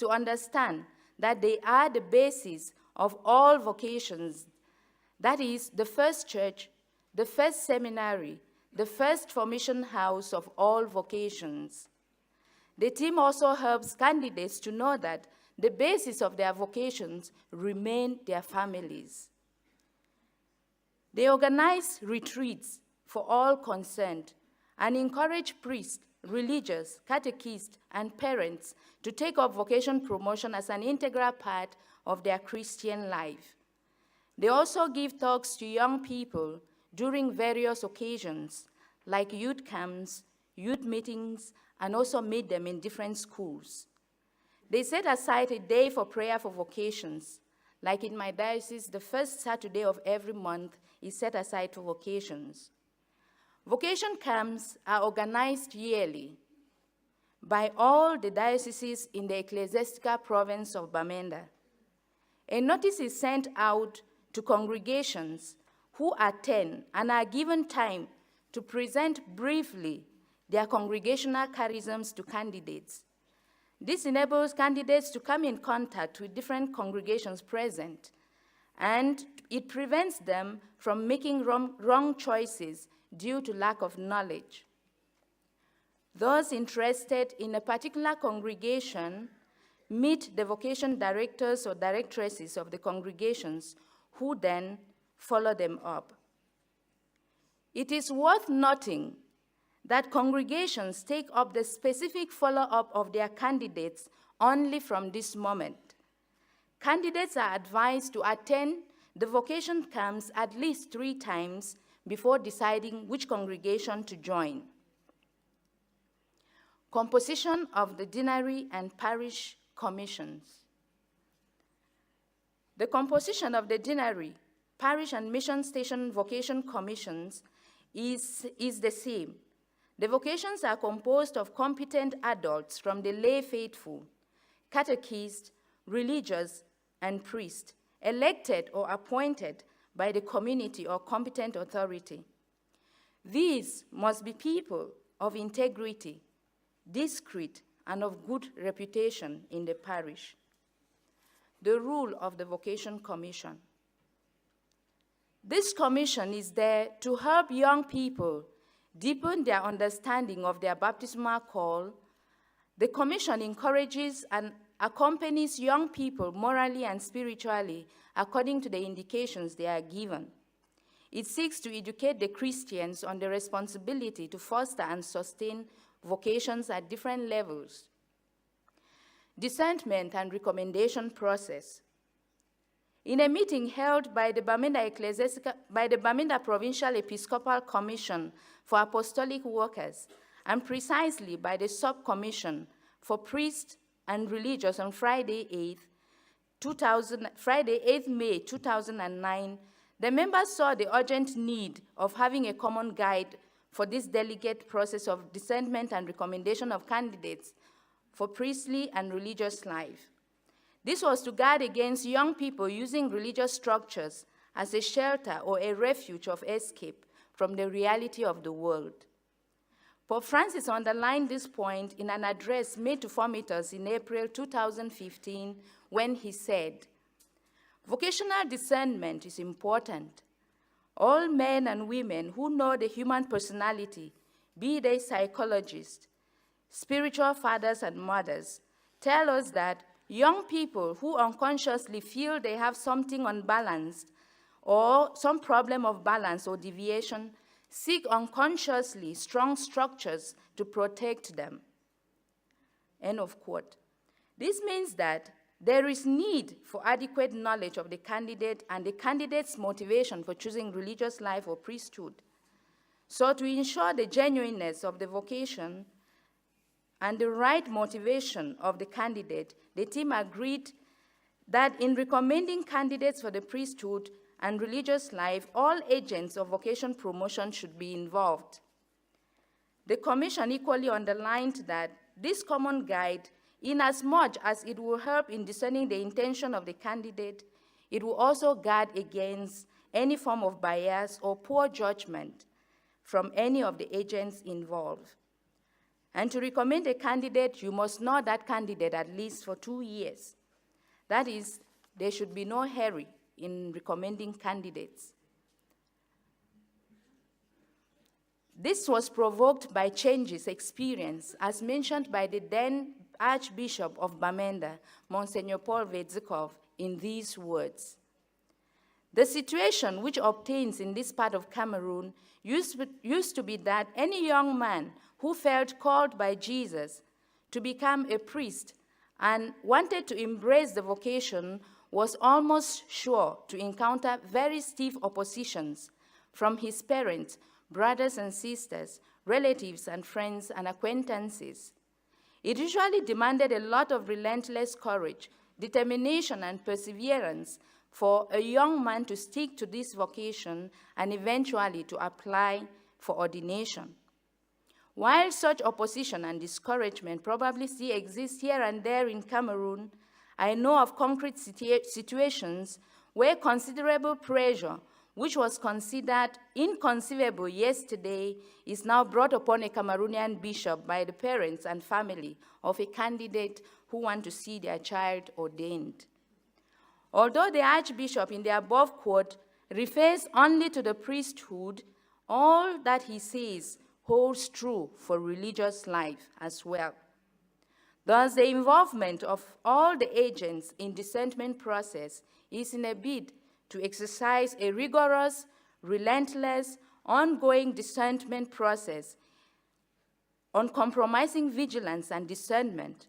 understand that they are the basis of all vocations, that is, the first church, the first seminary, the first formation house of all vocations. The team also helps candidates to know that the basis of their vocations remain their families. They organize retreats for all concerned and encourage priests, religious, catechists, and parents to take up vocation promotion as an integral part of their Christian life. They also give talks to young people during various occasions, like youth camps, youth meetings, and also meet them in different schools. They set aside a day for prayer for vocations. Like in my diocese, the first Saturday of every month is set aside for vocations. Vocation camps are organized yearly by all the dioceses in the ecclesiastical province of Bamenda. A notice is sent out to congregations who attend and are given time to present briefly their congregational charisms to candidates. This enables candidates to come in contact with different congregations present, and it prevents them from making wrong choices due to lack of knowledge. Those interested in a particular congregation meet the vocation directors or directresses of the congregations, who then follow them up. It is worth noting that congregations take up the specific follow-up of their candidates only from this moment. Candidates are advised to attend the vocation camps at least 3 times before deciding which congregation to join. Composition of the deanery and parish commissions. The composition of the deanery, parish and mission station vocation commissions is the same. The vocations are composed of competent adults from the lay faithful, catechists, religious, and priests, elected or appointed by the community or competent authority. These must be people of integrity, discreet, and of good reputation in the parish. The rule of the Vocation Commission. This commission is there to help young people deepen their understanding of their baptismal call. The commission encourages and accompanies young people morally and spiritually according to the indications they are given. It seeks to educate the Christians on the responsibility to foster and sustain vocations at different levels. Discernment and recommendation process. In a meeting held by the Bamenda Provincial Episcopal Commission for Apostolic Workers, and precisely by the Subcommission for Priests and Religious on Friday 8 May 2009, the members saw the urgent need of having a common guide for this delicate process of discernment and recommendation of candidates for priestly and religious life. This was to guard against young people using religious structures as a shelter or a refuge of escape from the reality of the world. Pope Francis underlined this point in an address made to formators in April 2015 when he said, "Vocational discernment is important. All men and women who know the human personality, be they psychologists, spiritual fathers and mothers, tell us that young people who unconsciously feel they have something unbalanced or some problem of balance or deviation seek unconsciously strong structures to protect them." End of quote. This means that there is need for adequate knowledge of the candidate and the candidate's motivation for choosing religious life or priesthood. So to ensure the genuineness of the vocation and the right motivation of the candidate, the team agreed that in recommending candidates for the priesthood and religious life, all agents of vocation promotion should be involved. The Commission equally underlined that this common guide, inasmuch as it will help in discerning the intention of the candidate, it will also guard against any form of bias or poor judgment from any of the agents involved. And to recommend a candidate, you must know that candidate at least for 2 years. That is, there should be no hurry in recommending candidates. This was provoked by changes experienced, as mentioned by the then Archbishop of Bamenda, Monsignor Paul Vedzikov, in these words. The situation which obtains in this part of Cameroon used to be that any young man who felt called by Jesus to become a priest and wanted to embrace the vocation was almost sure to encounter very stiff oppositions from his parents, brothers and sisters, relatives and friends and acquaintances. It usually demanded a lot of relentless courage, determination, and perseverance for a young man to stick to this vocation and eventually to apply for ordination. While such opposition and discouragement probably still exist here and there in Cameroon, I know of concrete situations where considerable pressure which was considered inconceivable yesterday, is now brought upon a Cameroonian bishop by the parents and family of a candidate who want to see their child ordained. Although the Archbishop in the above quote refers only to the priesthood, all that he says holds true for religious life as well. Thus, the involvement of all the agents in discernment process is in a bid to exercise a rigorous, relentless, ongoing discernment process, uncompromising vigilance and discernment.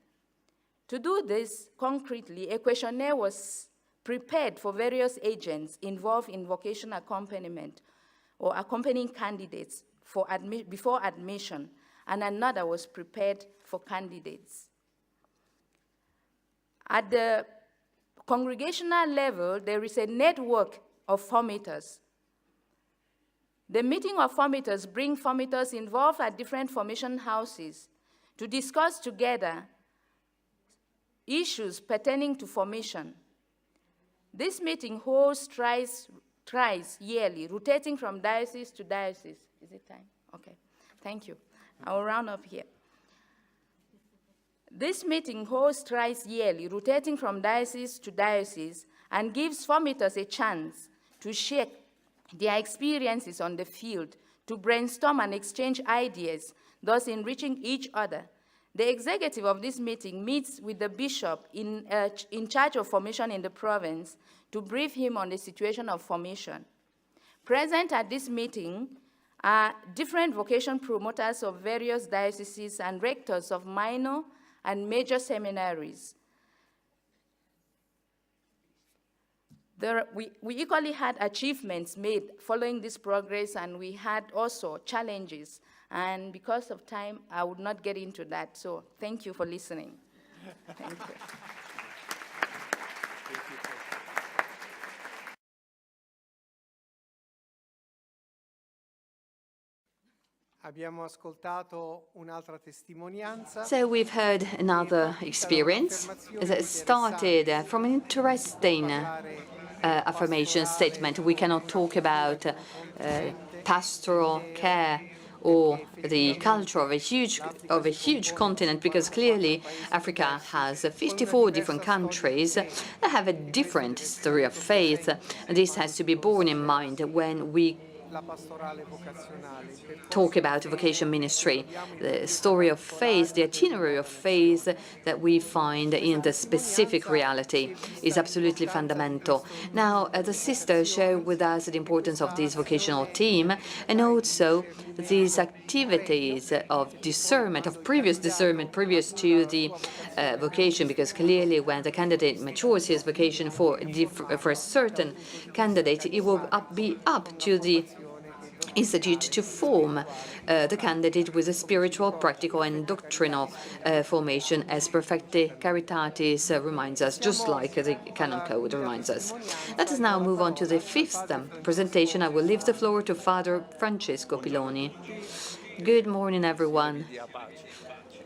To do this concretely, a questionnaire was prepared for various agents involved in vocation accompaniment or accompanying candidates before admission, and another was prepared for candidates. At the congregational level, there is a network of formators. The meeting of formators bring formators involved at different formation houses to discuss together issues pertaining to formation. This meeting holds thrice yearly, rotating from diocese to diocese. Is it time? Okay, thank you. I will round up here. This meeting holds thrice yearly, rotating from diocese to diocese, and gives formators a chance to share their experiences on the field, to brainstorm and exchange ideas, thus enriching each other. The executive of this meeting meets with the bishop in charge of formation in the province to brief him on the situation of formation. Present at this meeting are different vocation promoters of various dioceses and rectors of minor and major seminaries. We equally had achievements made following this progress, and we had also challenges. And because of time, I would not get into that. So thank you for listening. Thank you. Abbiamo ascoltato un'altra testimonianza. So we've heard another experience that started from an interesting affirmation statement. We cannot talk about pastoral care or the culture of a huge continent, because clearly Africa has 54 different countries that have a different history of faith. And this has to be borne in mind when we talk about vocation ministry, the story of faith, the itinerary of faith that we find in the specific reality is absolutely fundamental. Now, the sisters share with us the importance of this vocational team, and also these activities of discernment, of previous discernment, previous to the vocation, because clearly when the candidate matures his vocation for a certain candidate, it will be up to the Institute to form the candidate with a spiritual, practical, and doctrinal formation, as Perfecte Caritatis reminds us, just like the Canon Code reminds us. Let us now move on to the fifth presentation. I will leave the floor to Father Francesco Piloni. Good morning, everyone.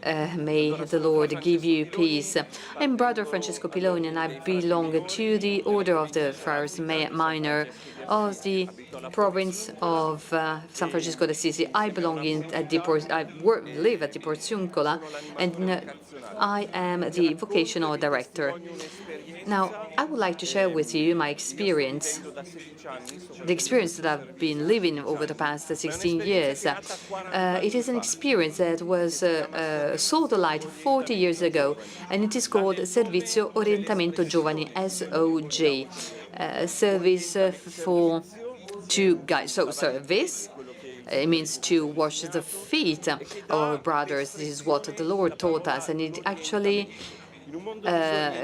May the Lord give you peace. I'm Brother Francesco Piloni, and I belong to the Order of the Friars Minor of the province of San Francisco d'Assisi. I belong live at the Porziuncola, and I am the vocational director. Now, I would like to share with you my experience, the experience that I've been living over the past 16 years. It is an experience that was saw the light 40 years ago, and it is called Servizio Orientamento Giovani, SOG, service for to guide. So service, it means to wash the feet of our brothers. This is what the Lord taught us, and it actually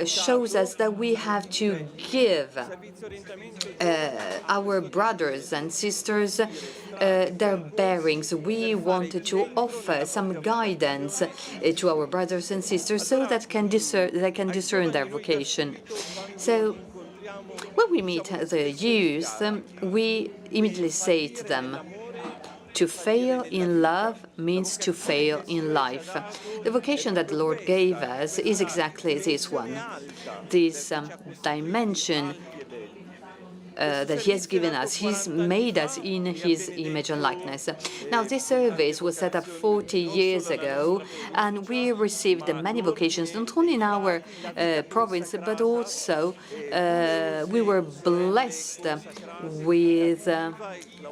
shows us that we have to give our brothers and sisters their bearings. We wanted to offer some guidance to our brothers and sisters so that they can discern their vocation. So when we meet the youth, we immediately say to them, to fail in love means to fail in life. The vocation that the Lord gave us is exactly this one, this dimension that He has given us. He's made us in His image and likeness. Now, this service was set up 40 years ago, and we received many vocations, not only in our province, but also we were blessed with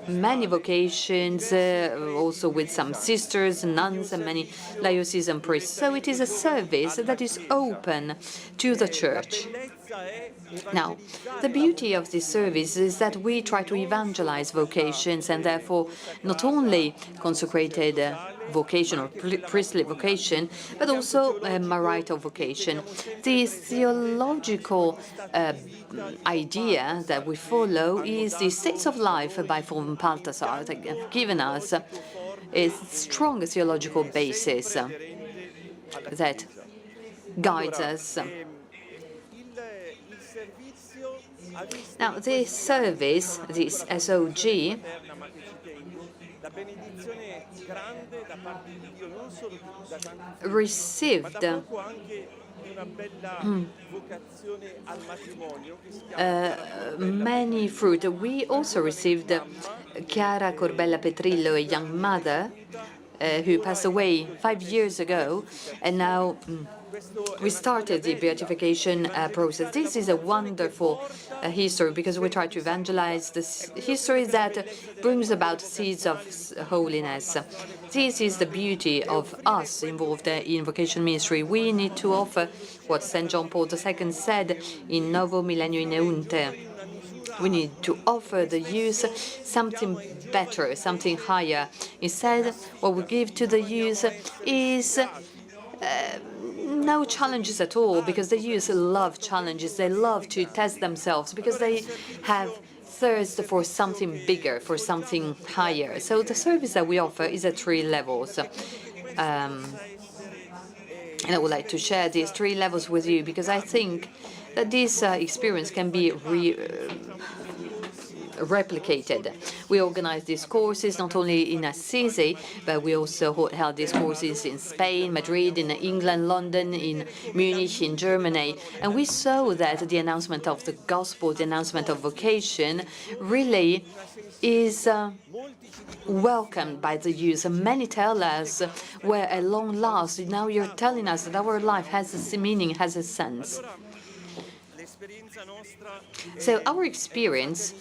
many vocations, also with some sisters, nuns, and many diocesan priests. So it is a service that is open to the Church. Now, the beauty of this service is that we try to evangelize vocations, and therefore not only consecrated vocation or priestly vocation, but also marital vocation. The theological idea that we follow is the States of Life by von Balthasar that have given us a strong theological basis that guides us. Now, this service, this SOG, received many fruit. We also received Chiara Corbella Petrillo, a young mother who passed away 5 years ago, and now we started the beatification process. This is a wonderful history because we try to evangelize this history that brings about seeds of holiness. This is the beauty of us involved in vocational ministry. We need to offer what St. John Paul II said in Novo Millennio in Eunte. We need to offer the youth something better, something higher. Instead, what we give to the youth is no challenges at all, because the youth love challenges. They love to test themselves because they have thirst for something bigger, for something higher. So the service that we offer is at 3 levels. And I would like to share these 3 levels with you because I think that this experience can be replicated. We organize these courses not only in Assisi, but we also held these courses in Spain, Madrid, in England, London, in Munich, in Germany. And we saw that the announcement of the gospel, the announcement of vocation, really is welcomed by the youth. And many tell us, well, at long last, now you're telling us that our life has a meaning, has a sense. So our experience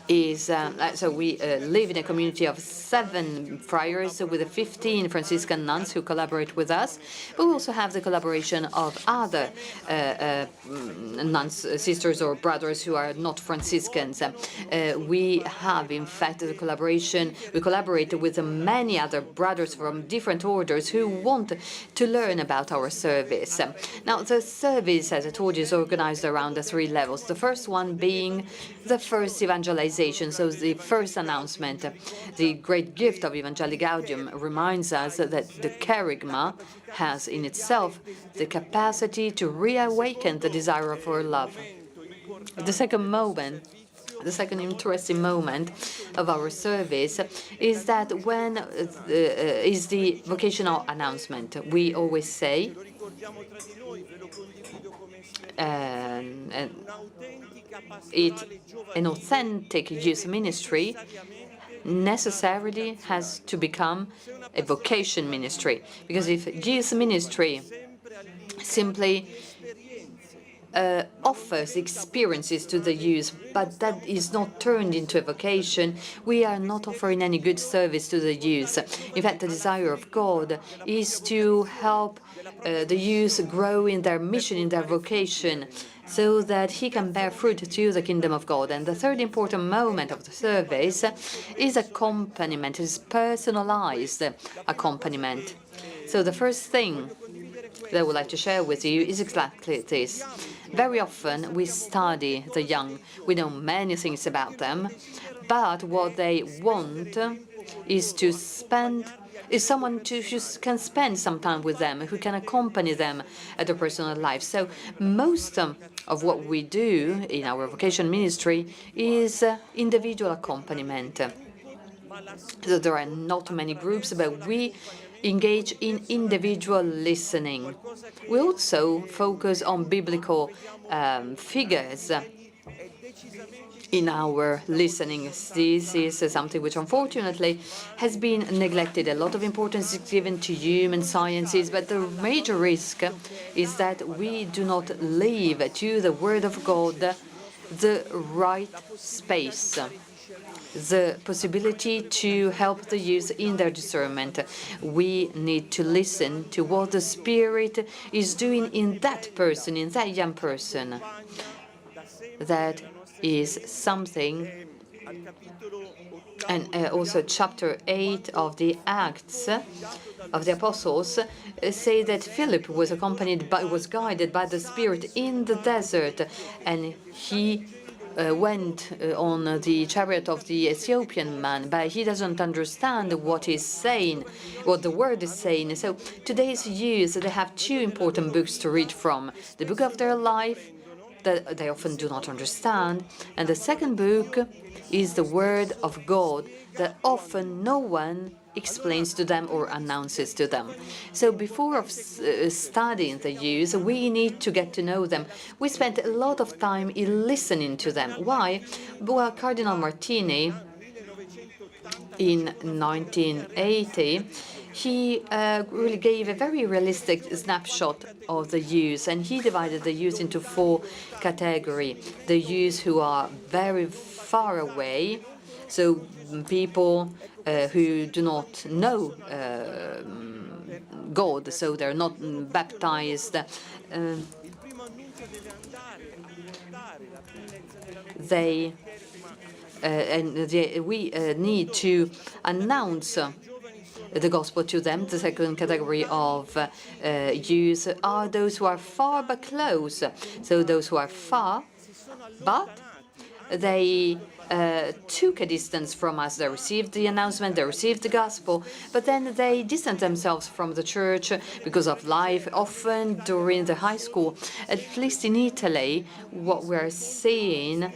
is, so we live in a community of 7 friars with 15 Franciscan nuns who collaborate with us, but we also have the collaboration of other nuns, sisters or brothers who are not Franciscans. We have, in fact, the collaboration, we collaborate with many other brothers from different orders who want to learn about our service. Now, the service, as I told you, is organized around the 3 levels. The first one being the first evangelization, so the first announcement. The great gift of Evangelii Gaudium reminds us that the kerygma has in itself the capacity to reawaken the desire for love. The second moment, the second interesting moment of our service is that when is the vocational announcement. We always say, an authentic youth ministry necessarily has to become a vocation ministry. Because if youth ministry simply offers experiences to the youth, but that is not turned into a vocation, we are not offering any good service to the youth. In fact, the desire of God is to help the youth grow in their mission, in their vocation, so that he can bear fruit to the kingdom of God. And the third important moment of the service is accompaniment, is personalized accompaniment. So the first thing that I would like to share with you is exactly this. Very often we study the young, we know many things about them, but what they want is to spend someone who can spend some time with them, who can accompany them at their personal life. So most of what we do in our vocation ministry is individual accompaniment. So there are not many groups, but we engage in individual listening. We also focus on biblical figures in our listening. This is something which unfortunately has been neglected. A lot of importance is given to human sciences, but the major risk is that we do not leave to the Word of God the right space, the possibility to help the youth in their discernment. We need to listen to what the Spirit is doing in that person, in that young person. That is something. And also chapter 8 of the Acts of the Apostles say that Philip was guided by the Spirit in the desert, and he went on the chariot of the Ethiopian man, but he doesn't understand what he's saying, what the word is saying. So today's youth, they have two important books to read from: the book of their life that they often do not understand, and the second book is the Word of God that often no one explains to them or announces to them. So before studying the youth, we need to get to know them. We spent a lot of time in listening to them. Why? Well, Cardinal Martini, in 1980, he really gave a very realistic snapshot of the youth, and he divided the youth into 4 categories. The youth who are very far away, so people who do not know God, so they're not baptized. We need to announce the gospel to them. The second category of youth are those who are far but close. So those who are far, but they took a distance from us. They received the announcement, they received the gospel, but then they distance themselves from the church because of life. Often during the high school, at least in Italy, what we're seeing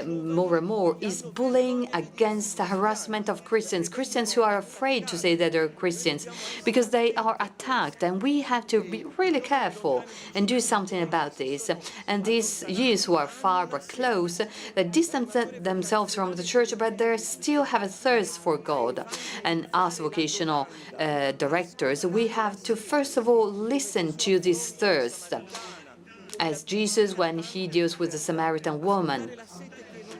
more and more is bullying against the harassment of Christians who are afraid to say that they're Christians because they are attacked, and we have to be really careful and do something about this. And these youth who are far but close, they distance themselves from the church, but they still have a thirst for God. And as vocational directors, we have to first of all listen to this thirst. As Jesus, when he deals with the Samaritan woman,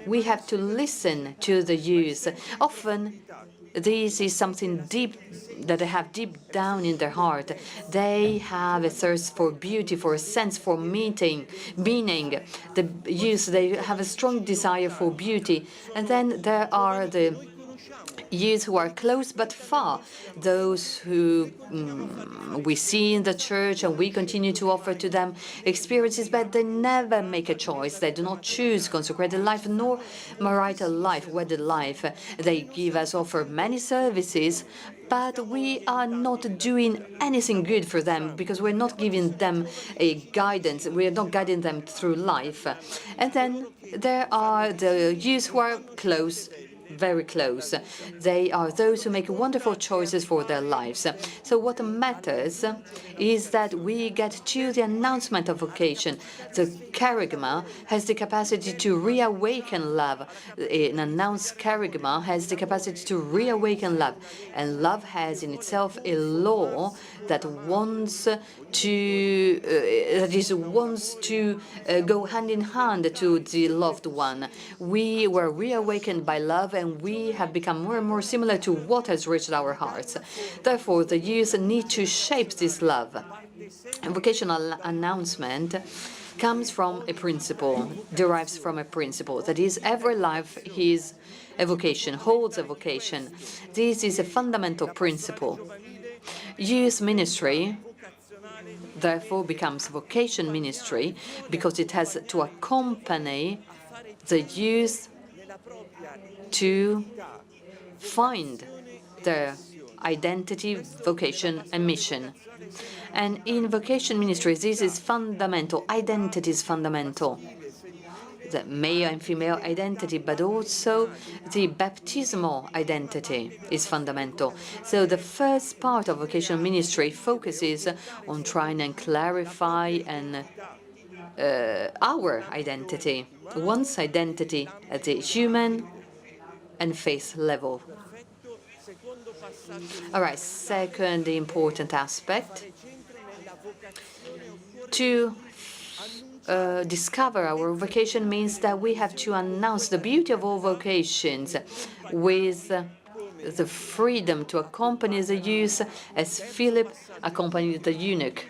we have to listen to the youth. Often, this is something deep that they have deep down in their heart. They have a thirst for beauty, for a sense for meaning. The youth, they have a strong desire for beauty. And then there are the youth who are close but far, those who we see in the church and we continue to offer to them experiences, but they never make a choice. They do not choose consecrated life nor marital life, wedded life. They give us offer many services, but we are not doing anything good for them because we're not giving them a guidance. We are not guiding them through life. And then there are the youth who are close, very close. They are those who make wonderful choices for their lives. So what matters is that we get to the announcement of vocation. The kerygma has the capacity to reawaken love. An announced kerygma has the capacity to reawaken love. And love has in itself a law that wants to go hand in hand to the loved one. We were reawakened by love, and we have become more and more similar to what has reached our hearts. Therefore, the youth need to shape this love. A vocational announcement comes from a principle, derives from a principle, that is, every life is a vocation, holds a vocation. This is a fundamental principle. Youth ministry therefore becomes vocation ministry because it has to accompany the youth to find their identity, vocation, and mission. And in vocation ministry, this is fundamental. Identity is fundamental. The male and female identity, but also the baptismal identity is fundamental. So the first part of vocational ministry focuses on trying and clarify our identity. one's identity at the human and faith level. All right, second important aspect, to discover our vocation means that we have to announce the beauty of all vocations with the freedom to accompany the youth as Philip accompanied the eunuch.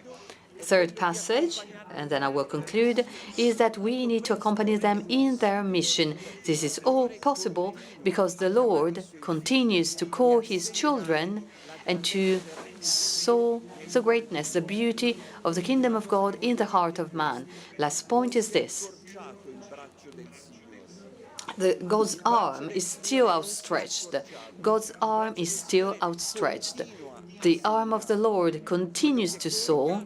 Third passage, and then I will conclude, is that we need to accompany them in their mission. This is all possible because the Lord continues to call his children and to sow the greatness, the beauty of the kingdom of God in the heart of man. Last point is this. God's arm is still outstretched. God's arm is still outstretched. The arm of the Lord continues to sow.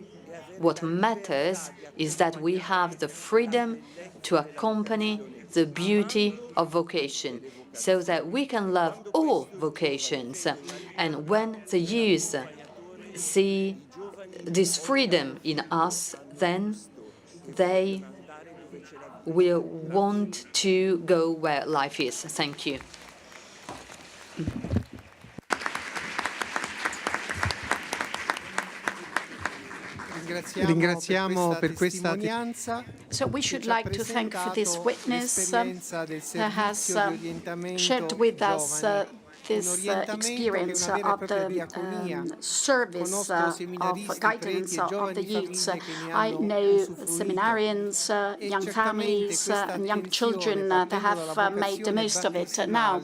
What matters is that we have the freedom to accompany the beauty of vocation so that we can love all vocations. And when the youth see this freedom in us, then they will want to go where life is. Thank you. Ringraziamo per questa testimonianza. So we should like to thank for this witness that has shared with us this experience of the service of guidance of the youths. I know seminarians, young families, and young children that have made the most of it. Now,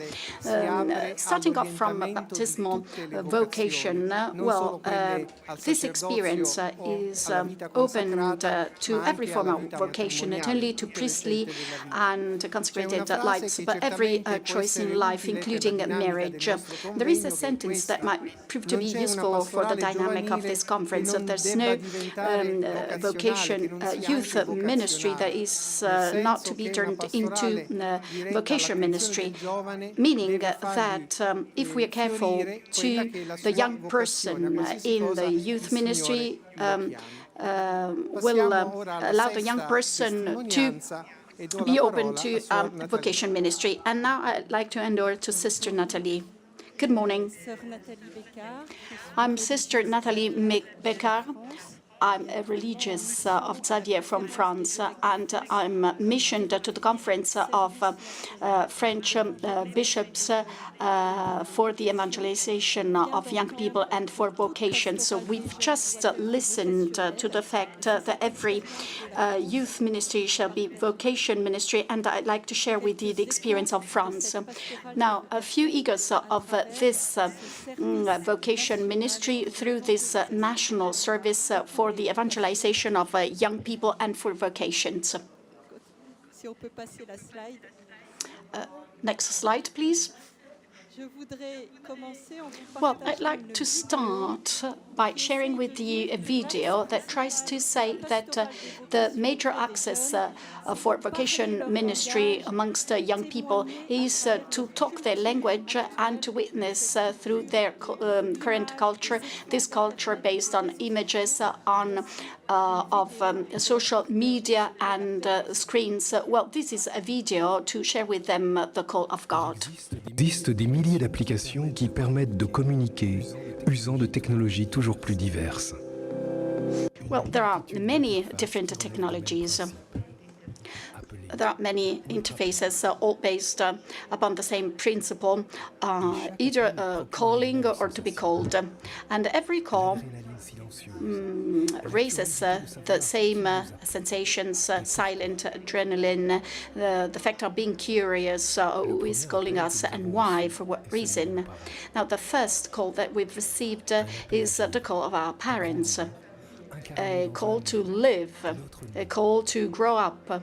starting off from baptismal vocation, well, this experience is open to every form of vocation, not only to priestly and consecrated lives, but every choice in life, including marriage. There is a sentence that might prove to be useful for the dynamic of this conference. There's no vocation youth ministry that is not to be turned into vocation ministry, meaning that if we are careful to the young person in the youth ministry, will allow the young person to be open to vocation ministry. And now I'd like to hand over to Sister Nathalie. Good morning. I'm Sister Nathalie Beccard. I'm a religious of Xavier from France, and I'm missioned to the conference of French bishops for the evangelization of young people and for vocation. So we've just listened to the fact that every youth ministry shall be vocation ministry, and I'd like to share with you the experience of France. Now, a few eagles of this vocation ministry through this national service for the evangelization of young people and for vocations. Next slide, please. Well, I'd like to start by sharing with you a video that tries to say that the major access for vocation ministry amongst young people is to talk their language and to witness through their current culture, this culture based on images of social media and screens. Well, this is a video to share with them the call of God. Il existe des milliers d'applications qui permettent de communiquer, usant de technologies toujours plus diverses. Well, there are many different technologies. There are many interfaces, all based upon the same principle, either calling or to be called. And every call raises the same sensations, silent adrenaline, the fact of being curious, who is calling us and why, for what reason. Now, the first call that we've received is the call of our parents. A call to live, a call to grow up,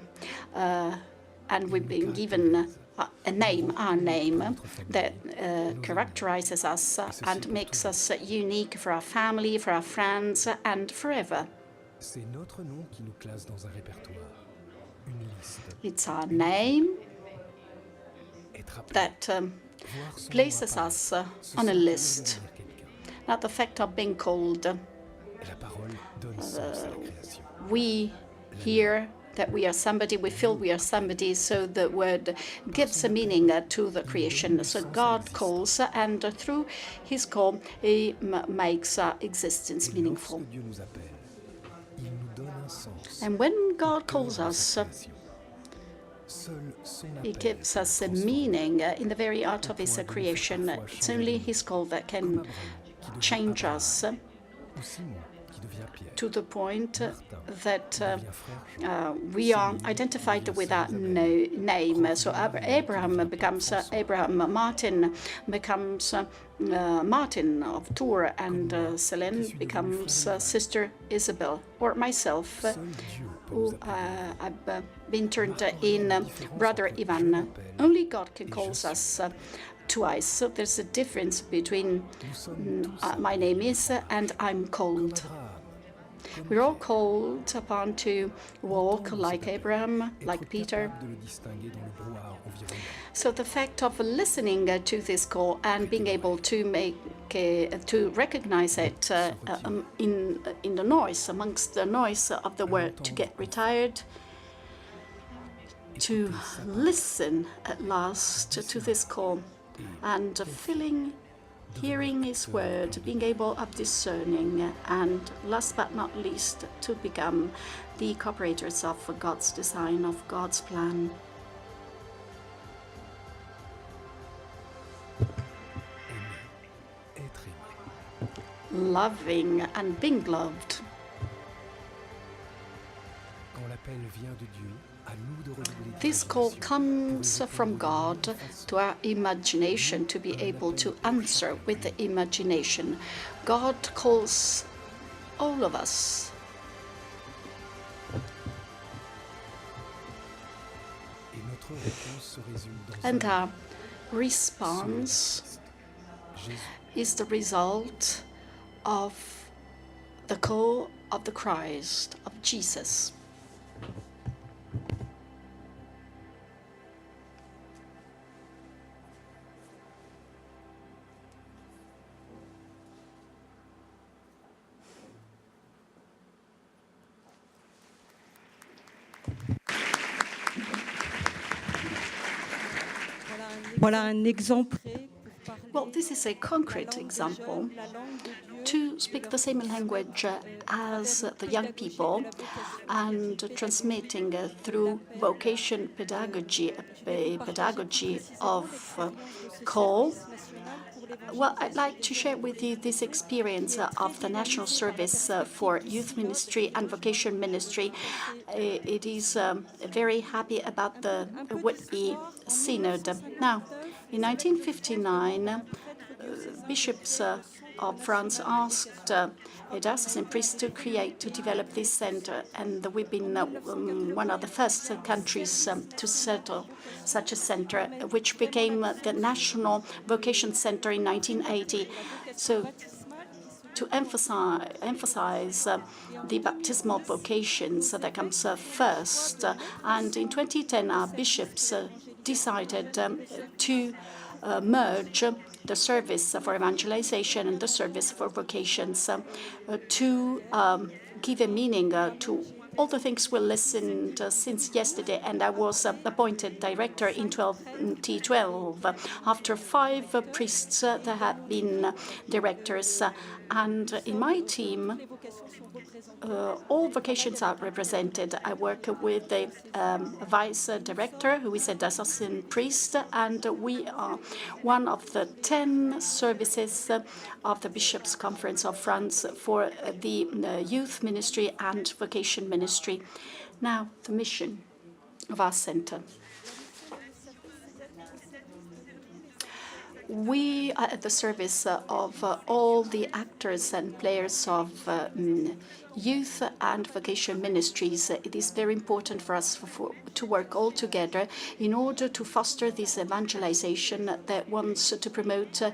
and we've been given a name, our name, that characterizes us and makes us unique for our family, for our friends, and forever. It's our name that places us on a list. Now, the fact of being called, we hear that we are somebody, we feel we are somebody, so the word gives a meaning to the creation. So God calls, and through his call, he makes our existence meaningful. And when God calls us, he gives us a meaning in the very art of his creation. It's only his call that can change us to the point that we are identified with our name. So Abraham becomes Abraham, Martin becomes Martin of Tours, and Selene becomes Sister Isabel, or myself, who I've been turned in Brother Ivan. Only God can call us twice. So there's a difference between my name is and I'm called. We're all called upon to walk like Abraham, like Peter. So the fact of listening to this call and being able to to recognize it in the noise, amongst the noise of the world, to get retired, to listen at last to this call, and hearing his word, being able of discerning, and last but not least, to become the cooperators of God's design, of God's plan. Loving and being loved. This call comes from God to our imagination, to be able to answer with the imagination. God calls all of us. And our response is the result of the call of the Christ, of Jesus. Well, this is a concrete example to speak the same language as the young people and transmitting through vocation pedagogy, a pedagogy of call. Well, I'd like to share with you this experience of the National Service for Youth Ministry and Vocation Ministry. It is very happy about the Whitby Synod. Now, in 1959, bishops of France asked a diocesan priest to develop this center, and we've been one of the first countries to settle such a center, which became the National Vocation Center in 1980. So to emphasize the baptismal vocations that comes first. And in 2010, our bishops decided to merge the service for evangelization and the service for vocations to give a meaning to all the things we listened since yesterday. And I was appointed director in 2012 after 5 priests that had been directors. And in my team, all vocations are represented. I work with the vice director, who is a diocesan priest, and we are one of the 10 services of the Bishops' Conference of France for the youth ministry and vocation ministry. Now, the mission of our center. We are at the service of all the actors and players of youth and vocation ministries. It is very important for us to work all together in order to foster this evangelization that wants to promote a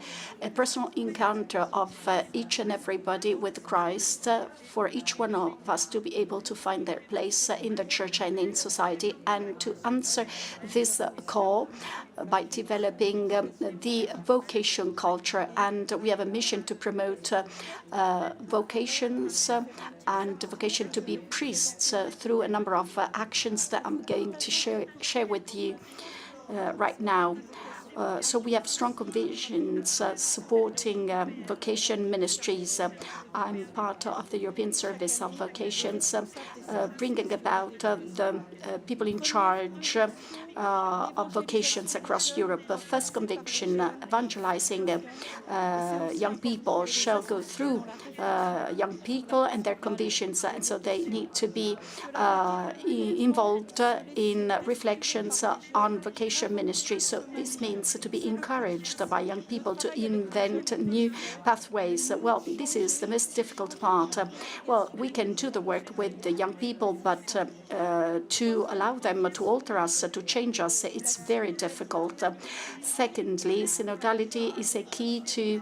personal encounter of each and everybody with Christ, for each one of us to be able to find their place in the church and in society, and to answer this call by developing the vocation culture. And we have a mission to promote vocations and vocation to be priests through a number of actions that I'm going to share with you right now. So we have strong convictions supporting vocation ministries. I'm part of the European Service of Vocations, bringing about the people in charge of vocations across Europe. The first conviction, evangelizing young people, shall go through young people and their conditions, and so they need to be involved in reflections on vocation ministry. So this means to be encouraged by young people to invent new pathways. Well, this is the most difficult part. Well, we can do the work with the young people, but to allow them to alter us, to change us, it's very difficult. Secondly, synodality is a key to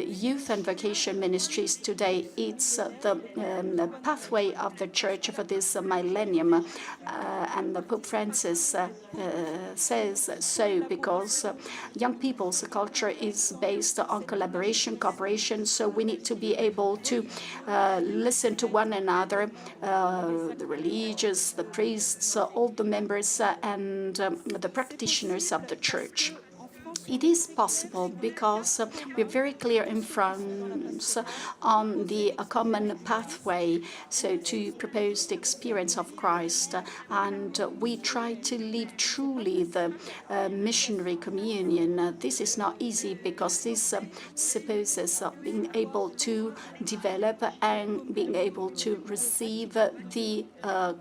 youth and vocation ministries today. It's the pathway of the Church for this millennium, and Pope Francis says so because young people's culture is based on collaboration, cooperation, so we need to be able to listen to one another, the religious, the priests, all the members, and the practitioners of the Church. It is possible because we're very clear in France on the common pathway, so to propose the experience of Christ, and we try to live truly the missionary communion. This is not easy because this supposes being able to develop and being able to receive the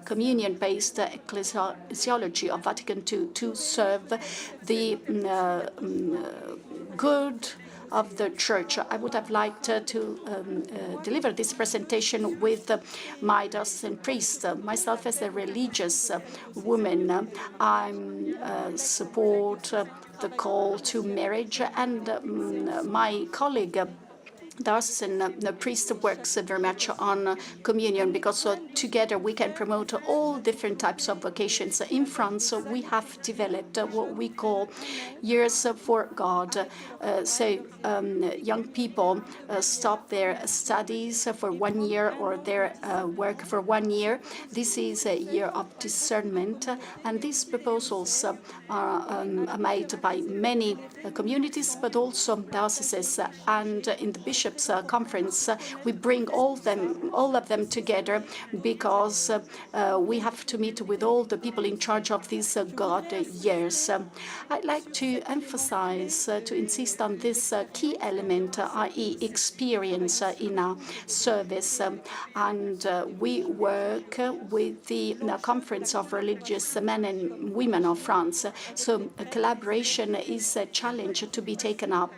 communion-based ecclesiology of Vatican II to serve the good of the Church. I would have liked to deliver this presentation with my diocesan priest. Myself as a religious woman, I support the call to marriage, and my colleague, the priest works very much on communion because together we can promote all different types of vocations. In France, we have developed what we call years for God. Young people stop their studies for 1 year or their work for 1 year. This is a year of discernment, and these proposals are made by many communities, but also dioceses, and in the Bishops' Conference, we bring all of them together because we have to meet with all the people in charge of these God years. I'd like to emphasize, to insist on this key element, i.e. experience in our service. And we work with the Conference of Religious Men and Women of France. So collaboration is a challenge to be taken up.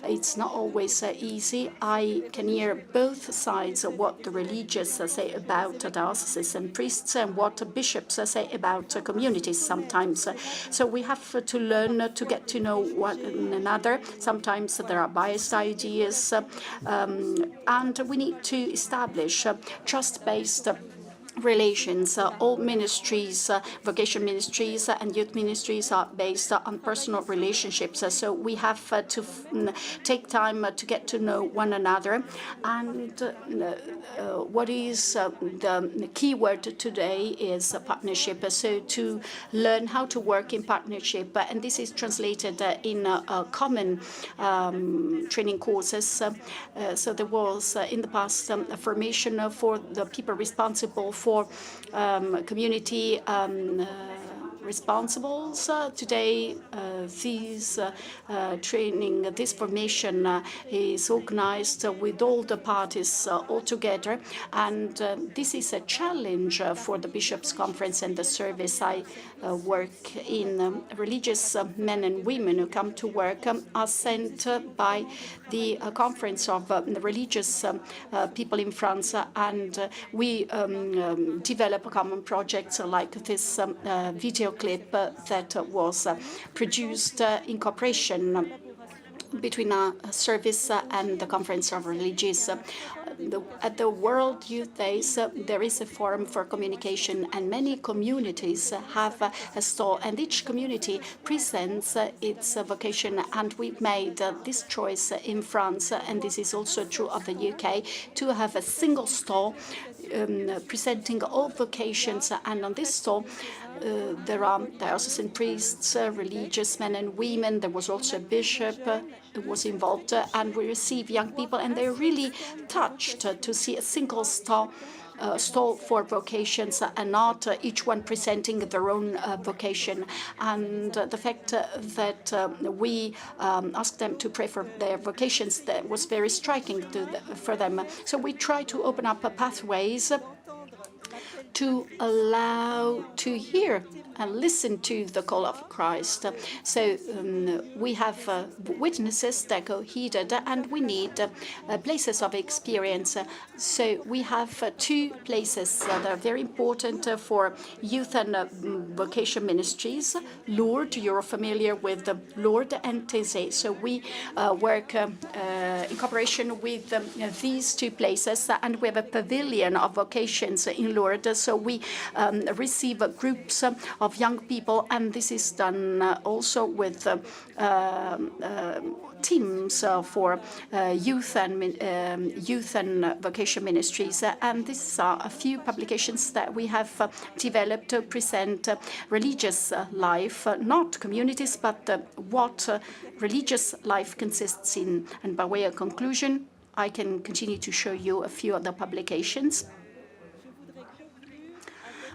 It's not always easy. I can hear both sides of what the religious say about dioceses and priests and what bishops say about communities sometimes. So we have to learn to get to know one another. Sometimes there are biased ideas, and we need to establish trust-based relations. All ministries, vocation ministries and youth ministries are based on personal relationships. So we have to take time to get to know one another. And what is the key word today is partnership. So to learn how to work in partnership, and this is translated in common training courses. So there was in the past a formation for the people responsible for community responsibles. Today, this formation is organized with all the parties all together, and this is a challenge for the Bishops' Conference and the service I work in. Religious men and women who come to work are sent by the Conference of Religious People in France, and we develop common projects like this video clip that was produced in cooperation between our service and the Conference of Religious. At the World Youth Days, there is a forum for communication, and many communities have a stall, and each community presents its vocation. And we made this choice in France, and this is also true of the UK, to have a single stall presenting all vocations. And on this stall, there are diocesan priests, religious men and women. There was also a bishop who was involved, and we receive young people, and they're really touched to see a single stall for vocations and not each one presenting their own vocation. And the fact that we asked them to pray for their vocations, that was very striking for them. So we try to open up pathways to allow to hear and listen to the call of Christ. So we have witnesses that go heeded, and we need places of experience. So we have 2 places that are very important for youth and vocation ministries. Lourdes, you're familiar with Lourdes and Thésée. So we work in cooperation with these 2 places, and we have a pavilion of vocations in Lourdes. So we receive groups of young people, and this is done also with teams for youth and vocation ministries. And these are a few publications that we have developed to present religious life, not communities, but what religious life consists in. And by way of conclusion, I can continue to show you a few other publications.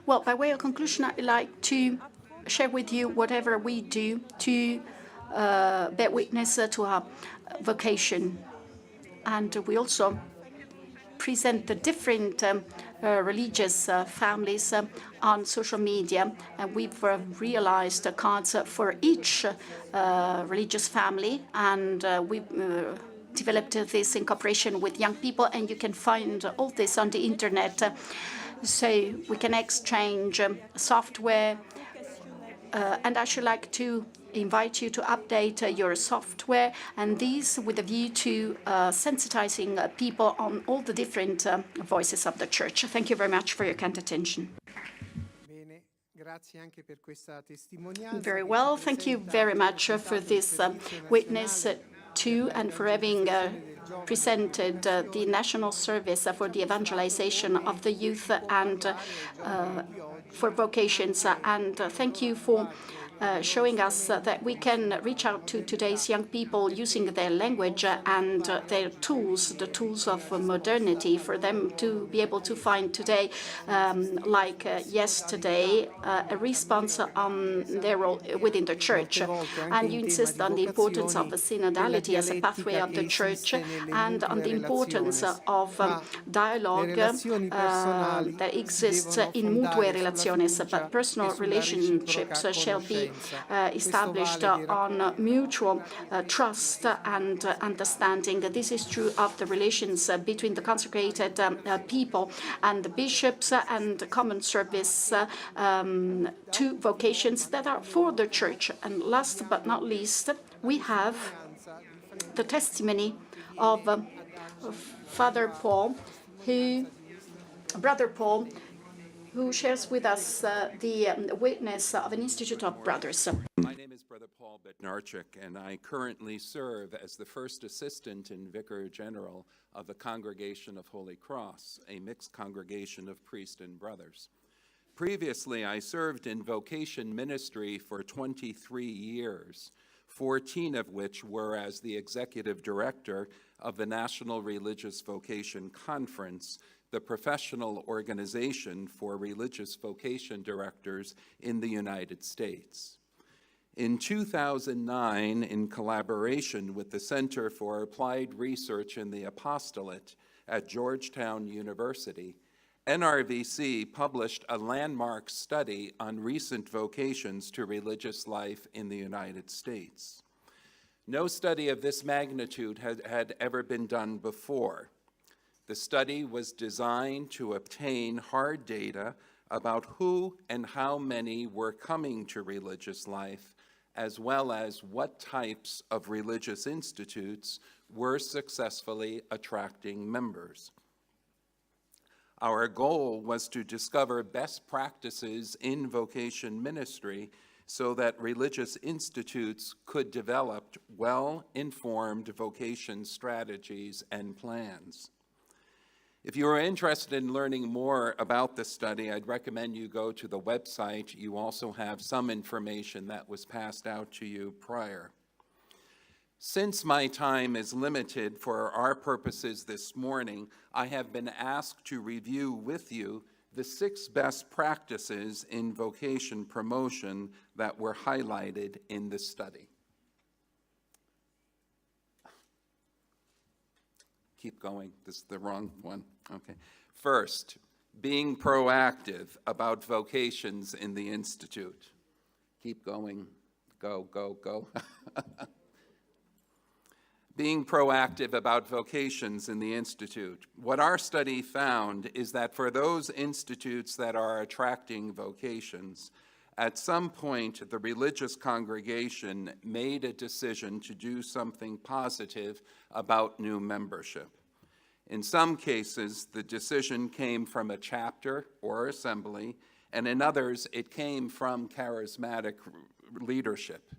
Well, by way of conclusion, I'd like to share with you whatever we do to bear witness to our vocation. And we also present the different religious families on social media. And we've realized cards for each religious family. And we developed this in cooperation with young people. And you can find all this on the internet. So we can exchange software, and I should like to invite you to update your software, and these with a view to sensitizing people on all the different voices of the Church. Thank you very much for your kind attention. Very well. Thank you very much for this witness and for having presented the National Service for the Evangelization of the Youth and for Vocations. And thank you for showing us that we can reach out to today's young people using their language and their tools, the tools of modernity, for them to be able to find today, like yesterday, a response on their role within the Church. And you insist on the importance of the synodality as a pathway of the Church and on the importance of dialogue that exists in mutue relaciones, but personal relationships shall be established on mutual trust and understanding. This is true of the relations between the consecrated people and the bishops and common service, 2 vocations that are for the Church. And last but not least, we have the testimony of Brother Paul, who shares with us the witness of an Institute of Brothers. My name is Brother Paul Bednarchik, and I currently serve as the first assistant and vicar general of the Congregation of Holy Cross, a mixed congregation of priests and brothers. Previously, I served in Vocation Ministry for 23 years, 14 of which were as the executive director of the National Religious Vocation Conference, the professional organization for religious vocation directors in the United States. In 2009, in collaboration with the Center for Applied Research in the Apostolate at Georgetown University, NRVC published a landmark study on recent vocations to religious life in the United States. No study of this magnitude had ever been done before. The study was designed to obtain hard data about who and how many were coming to religious life, as well as what types of religious institutes were successfully attracting members. Our goal was to discover best practices in vocation ministry so that religious institutes could develop well-informed vocation strategies and plans. If you are interested in learning more about this study, I'd recommend you go to the website. You also have some information that was passed out to you prior. Since my time is limited for our purposes this morning, I have been asked to review with you the 6 best practices in vocation promotion that were highlighted in this study. Keep going. This is the wrong one. Okay. First, being proactive about vocations in the Institute. Keep going. Go, go, go. Being proactive about vocations in the Institute. What our study found is that for those institutes that are attracting vocations, at some point the religious congregation made a decision to do something positive about new membership. In some cases, the decision came from a chapter or assembly, and in others, it came from charismatic leadership.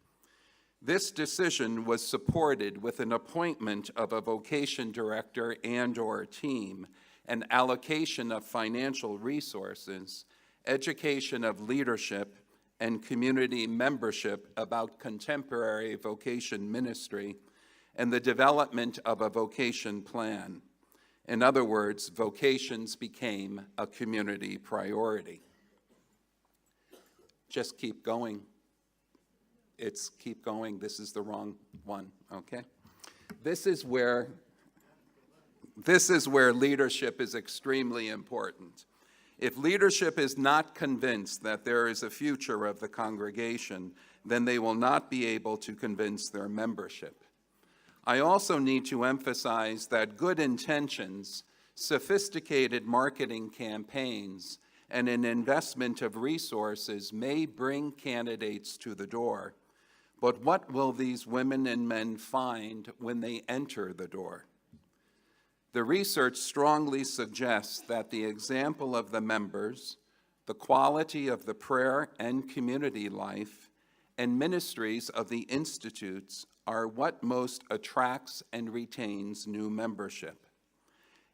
This decision was supported with an appointment of a vocation director and/or team, an allocation of financial resources, education of leadership, and community membership about contemporary vocation ministry, and the development of a vocation plan. In other words, vocations became a community priority. Just keep going. Keep going. This is the wrong one, okay? This is where leadership is extremely important. If leadership is not convinced that there is a future of the congregation, then they will not be able to convince their membership. I also need to emphasize that good intentions, sophisticated marketing campaigns, and an investment of resources may bring candidates to the door. But what will these women and men find when they enter the door? The research strongly suggests that the example of the members, the quality of the prayer and community life, and ministries of the institutes are what most attracts and retains new membership.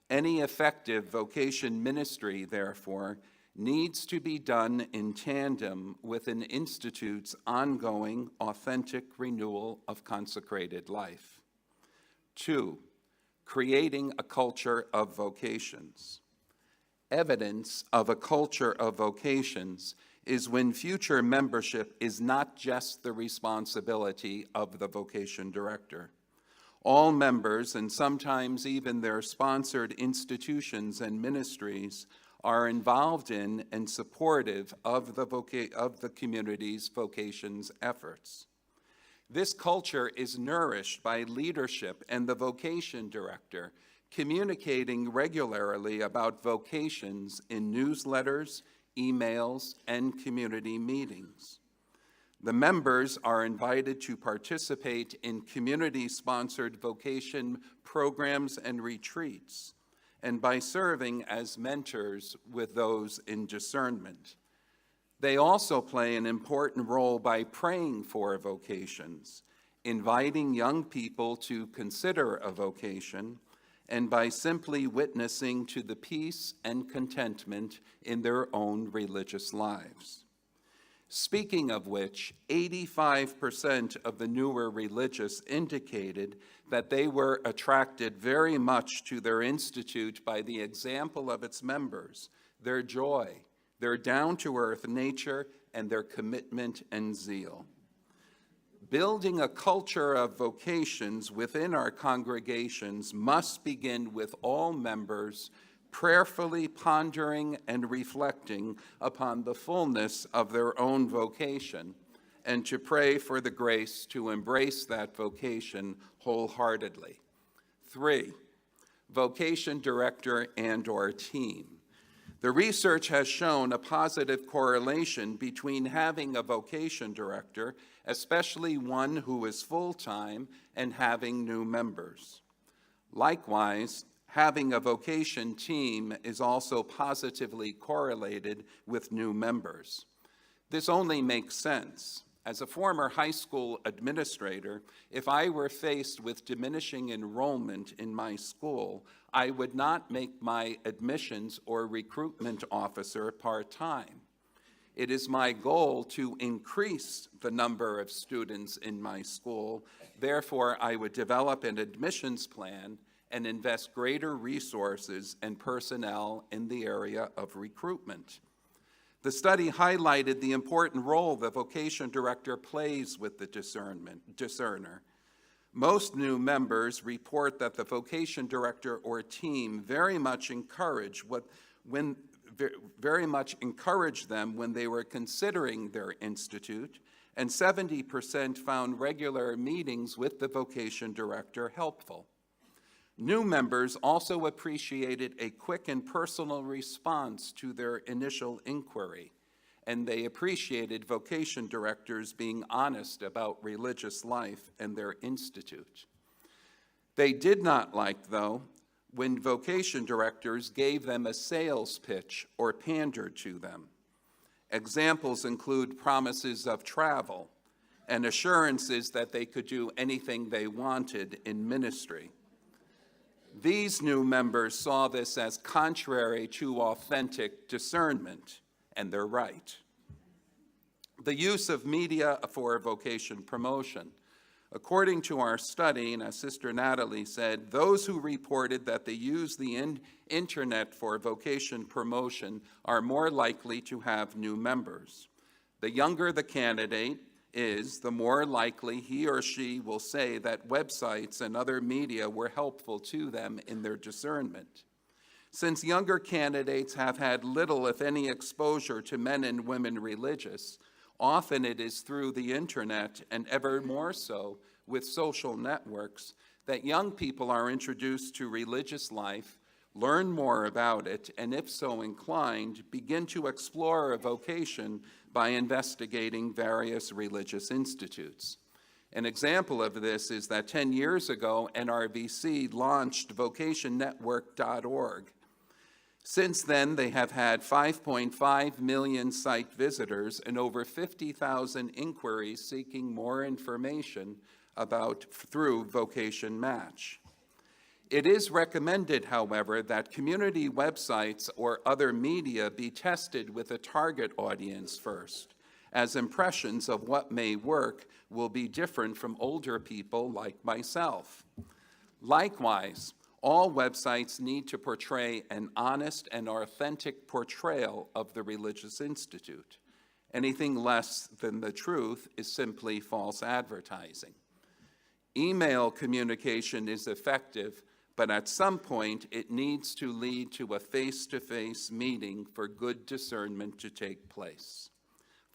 Any effective vocation ministry, therefore, needs to be done in tandem with an institute's ongoing, authentic renewal of consecrated life. 2, creating a culture of vocations. Evidence of a culture of vocations is when future membership is not just the responsibility of the vocation director. All members, and sometimes even their sponsored institutions and ministries, are involved in and supportive of the community's vocations efforts. This culture is nourished by leadership and the vocation director communicating regularly about vocations in newsletters, emails, and community meetings. The members are invited to participate in community-sponsored vocation programs and retreats, and by serving as mentors with those in discernment. They also play an important role by praying for vocations, inviting young people to consider a vocation, and by simply witnessing to the peace and contentment in their own religious lives. Speaking of which, 85% of the newer religious indicated that they were attracted very much to their institute by the example of its members, their joy, their down-to-earth nature, and their commitment and zeal. Building a culture of vocations within our congregations must begin with all members prayerfully pondering and reflecting upon the fullness of their own vocation, and to pray for the grace to embrace that vocation wholeheartedly. 3, vocation director and/or team. The research has shown a positive correlation between having a vocation director, especially one who is full-time, and having new members. Likewise, having a vocation team is also positively correlated with new members. This only makes sense, As a former high school administrator, if I were faced with diminishing enrollment in my school, I would not make my admissions or recruitment officer part-time. It is my goal to increase the number of students in my school. Therefore, I would develop an admissions plan and invest greater resources and personnel in the area of recruitment. The study highlighted the important role the vocation director plays with the discerner. Most new members report that the vocation director or team very much encouraged them when they were considering their institute, and 70% found regular meetings with the vocation director helpful. New members also appreciated a quick and personal response to their initial inquiry, and they appreciated vocation directors being honest about religious life and their institute. They did not like, though, when vocation directors gave them a sales pitch or pandered to them. Examples include promises of travel and assurances that they could do anything they wanted in ministry. These new members saw this as contrary to authentic discernment, and they're right. The use of media for vocation promotion. According to our study, and as Sister Natalie said, those who reported that they use the internet for vocation promotion are more likely to have new members. The younger the candidate is, the more likely he or she will say that websites and other media were helpful to them in their discernment. Since younger candidates have had little, if any, exposure to men and women religious, often it is through the internet, and ever more so with social networks, that young people are introduced to religious life, learn more about it, and if so inclined, begin to explore a vocation by investigating various religious institutes. An example of this is that 10 years ago, NRVC launched vocationnetwork.org. Since then, they have had 5.5 million site visitors and over 50,000 inquiries seeking more information through Vocation Match. It is recommended, however, that community websites or other media be tested with a target audience first, as impressions of what may work will be different from older people like myself. Likewise, all websites need to portray an honest and authentic portrayal of the religious institute. Anything less than the truth is simply false advertising. Email communication is effective, but at some point it needs to lead to a face-to-face meeting for good discernment to take place.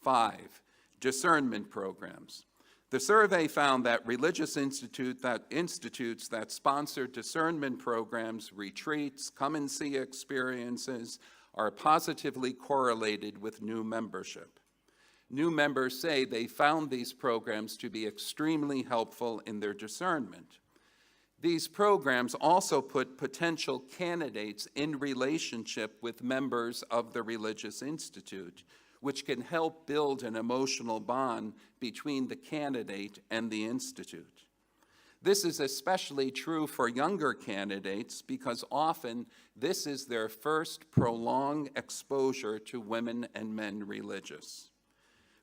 5, discernment programs. The survey found that religious institutes that sponsor discernment programs, retreats, come and see experiences, are positively correlated with new membership. New members say they found these programs to be extremely helpful in their discernment. These programs also put potential candidates in relationship with members of the religious institute, which can help build an emotional bond between the candidate and the institute. This is especially true for younger candidates because often this is their first prolonged exposure to women and men religious.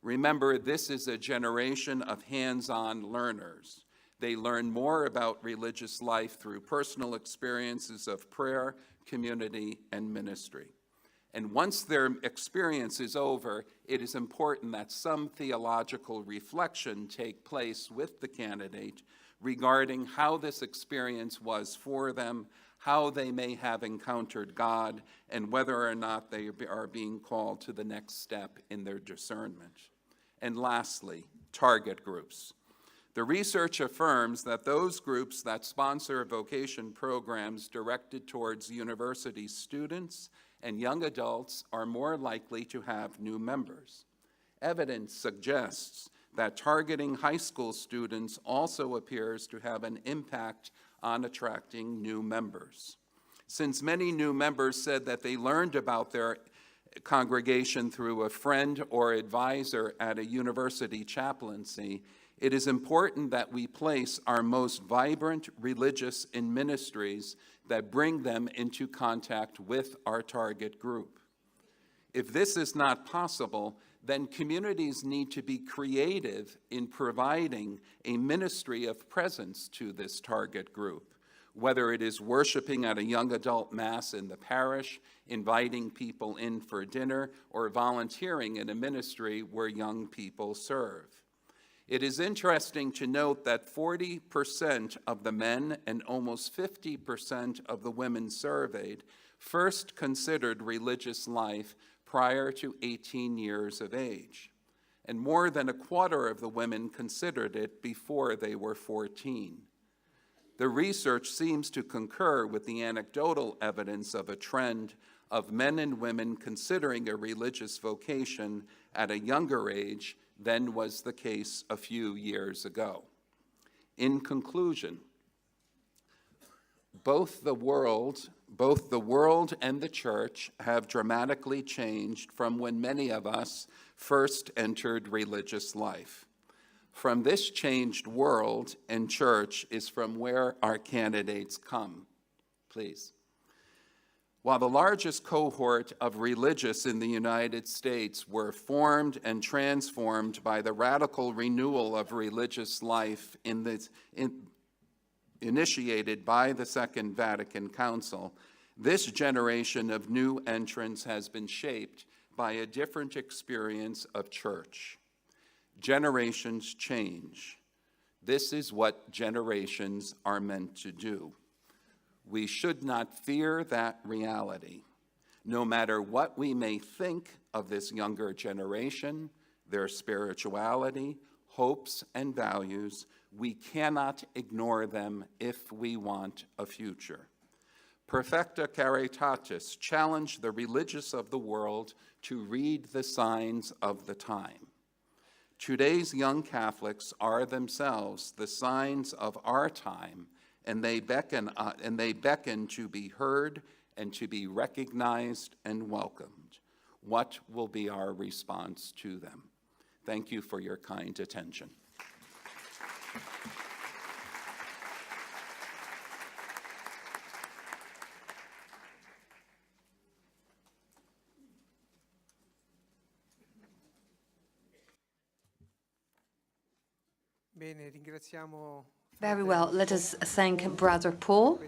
Remember, this is a generation of hands-on learners. They learn more about religious life through personal experiences of prayer, community, and ministry. And once their experience is over, it is important that some theological reflection take place with the candidate regarding how this experience was for them, how they may have encountered God, and whether or not they are being called to the next step in their discernment. And lastly, target groups. The research affirms that those groups that sponsor vocation programs directed towards university students and young adults are more likely to have new members. Evidence suggests that targeting high school students also appears to have an impact on attracting new members. Since many new members said that they learned about their congregation through a friend or advisor at a university chaplaincy, it is important that we place our most vibrant religious in ministries that bring them into contact with our target group. If this is not possible, then communities need to be creative in providing a ministry of presence to this target group, whether it is worshiping at a young adult mass in the parish, inviting people in for dinner, or volunteering in a ministry where young people serve. It is interesting to note that 40% of the men and almost 50% of the women surveyed first considered religious life prior to 18 years of age, and more than a quarter of the women considered it before they were 14. The research seems to concur with the anecdotal evidence of a trend of men and women considering a religious vocation at a younger age than was the case a few years ago. In conclusion, both the world and the church have dramatically changed from when many of us first entered religious life. From this changed world and church is from where our candidates come. Please. While the largest cohort of religious in the United States were formed and transformed by the radical renewal of religious life initiated by the Second Vatican Council, this generation of new entrants has been shaped by a different experience of church. Generations change. This is what generations are meant to do. We should not fear that reality. No matter what we may think of this younger generation, their spirituality, hopes, and values, we cannot ignore them if we want a future. Perfecta Caritatis challenged the religious of the world to read the signs of the time. Today's young Catholics are themselves the signs of our time, and they beckon to be heard and to be recognized and welcomed. What will be our response to them? Thank you for your kind attention. Bene, ringraziamo Very well. Let us thank Brother Paul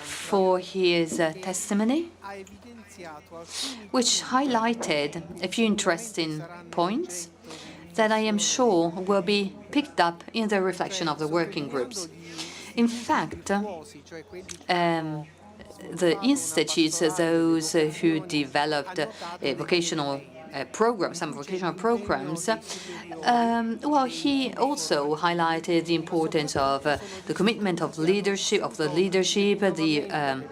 for his testimony, which highlighted a few interesting points that I am sure will be picked up in the reflection of the working groups. In fact, the institutes, those who developed a vocational some vocational programs, well, he also highlighted the importance of the commitment of leadership, the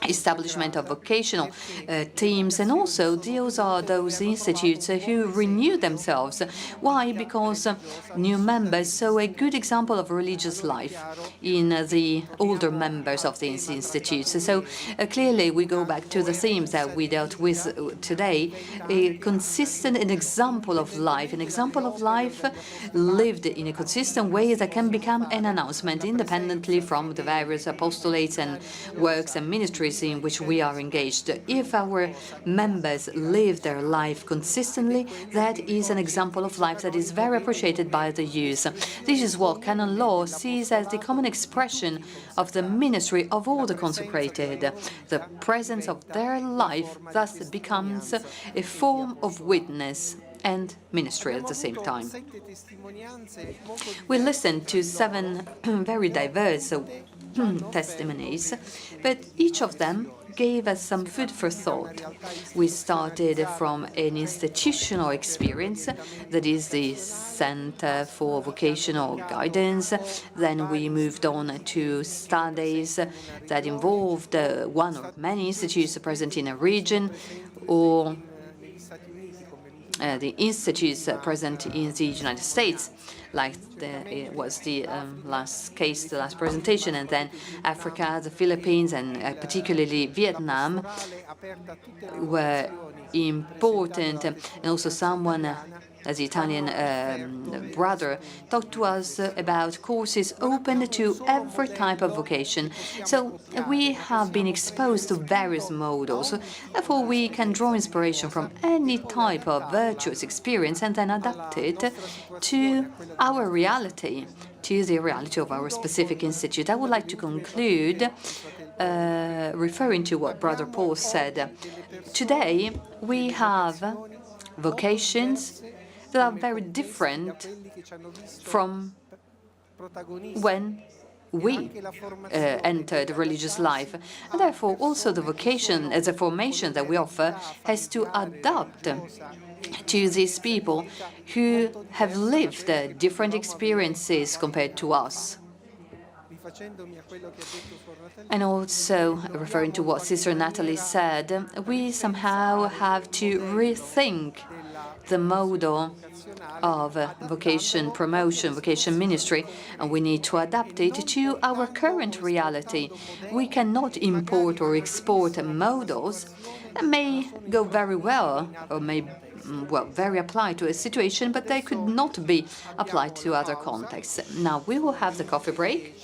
establishment of vocational teams, and also those are those institutes who renew themselves. Why? Because new members saw a good example of religious life in the older members of these institutes. So clearly we go back to the themes that we dealt with today, a consistent example of life lived in a consistent way that can become an announcement independently from the various apostolates and works and ministries in which we are engaged. If our members live their life consistently, that is an example of life that is very appreciated by the youth. This is what canon law sees as the common expression of the ministry of all the consecrated. The presence of their life thus becomes a form of witness and ministry at the same time. We listened to 7 very diverse testimonies, but each of them gave us some food for thought. We started from an institutional experience, that is the Center for Vocational Guidance. Then we moved on to studies that involved one or many institutes present in a region, or the institutes present in the United States, like it was the last case, the last presentation, and then Africa, the Philippines, and particularly Vietnam were important. And also someone, as the Italian brother, talked to us about courses open to every type of vocation. So we have been exposed to various models. Therefore, we can draw inspiration from any type of virtuous experience and then adapt it to our reality, to the reality of our specific institute. I would like to conclude referring to what Brother Paul said. Today, we have vocations that are very different from when we entered religious life. And therefore, also the vocation as a formation that we offer has to adapt to these people who have lived different experiences compared to us. And also, referring to what Sister Natalie said, we somehow have to rethink the model of vocation promotion, vocation ministry, and we need to adapt it to our current reality. We cannot import or export models that may go very well or may very applied to a situation, but they could not be applied to other contexts. Now we will have the coffee break.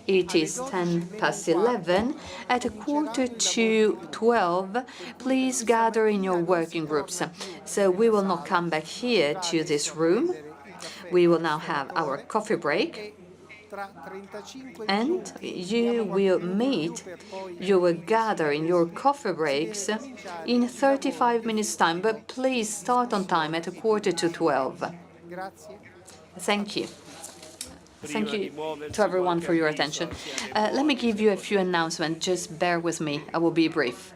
It is 11:10. At 11:45, please gather in your working groups. So we will not come back here to this room. We will now have our coffee break. And you will meet, you will gather in your coffee breaks in 35 minutes' time. But please start on time at 11:45. Thank you. Thank you to everyone for your attention. Let me give you a few announcements. Just bear with me. I will be brief.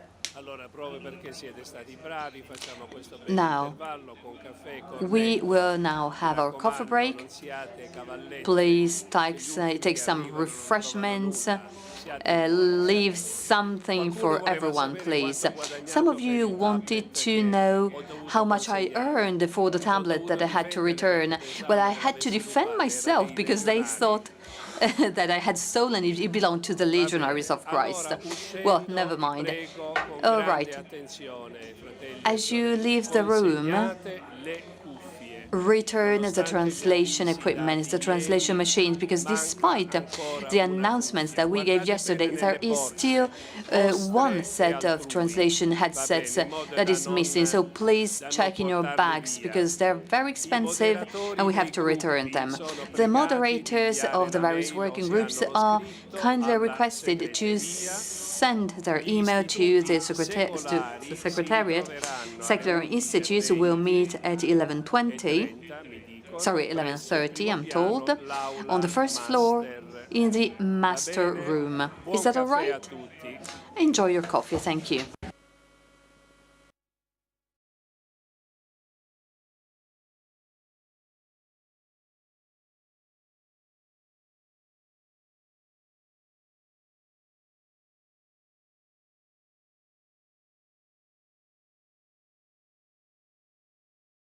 Now, we will now have our coffee break. Please take some refreshments. Leave something for everyone, please. Some of you wanted to know how much I earned for the tablet that I had to return. Well, I had to defend myself because they thought that I had stolen it. It belonged to the Legionaries of Christ. Well, never mind. All right. As you leave the room, return the translation equipment, the translation machines, because despite the announcements that we gave yesterday, there is still one set of translation headsets that is missing. So please check in your bags, because they're very expensive and we have to return them. The moderators of the various working groups are kindly requested to send their email to the Secretariat. Secular Institutes will meet at 11:30, I'm told, on the first floor in the master room. Is that all right? Enjoy your coffee. Thank you.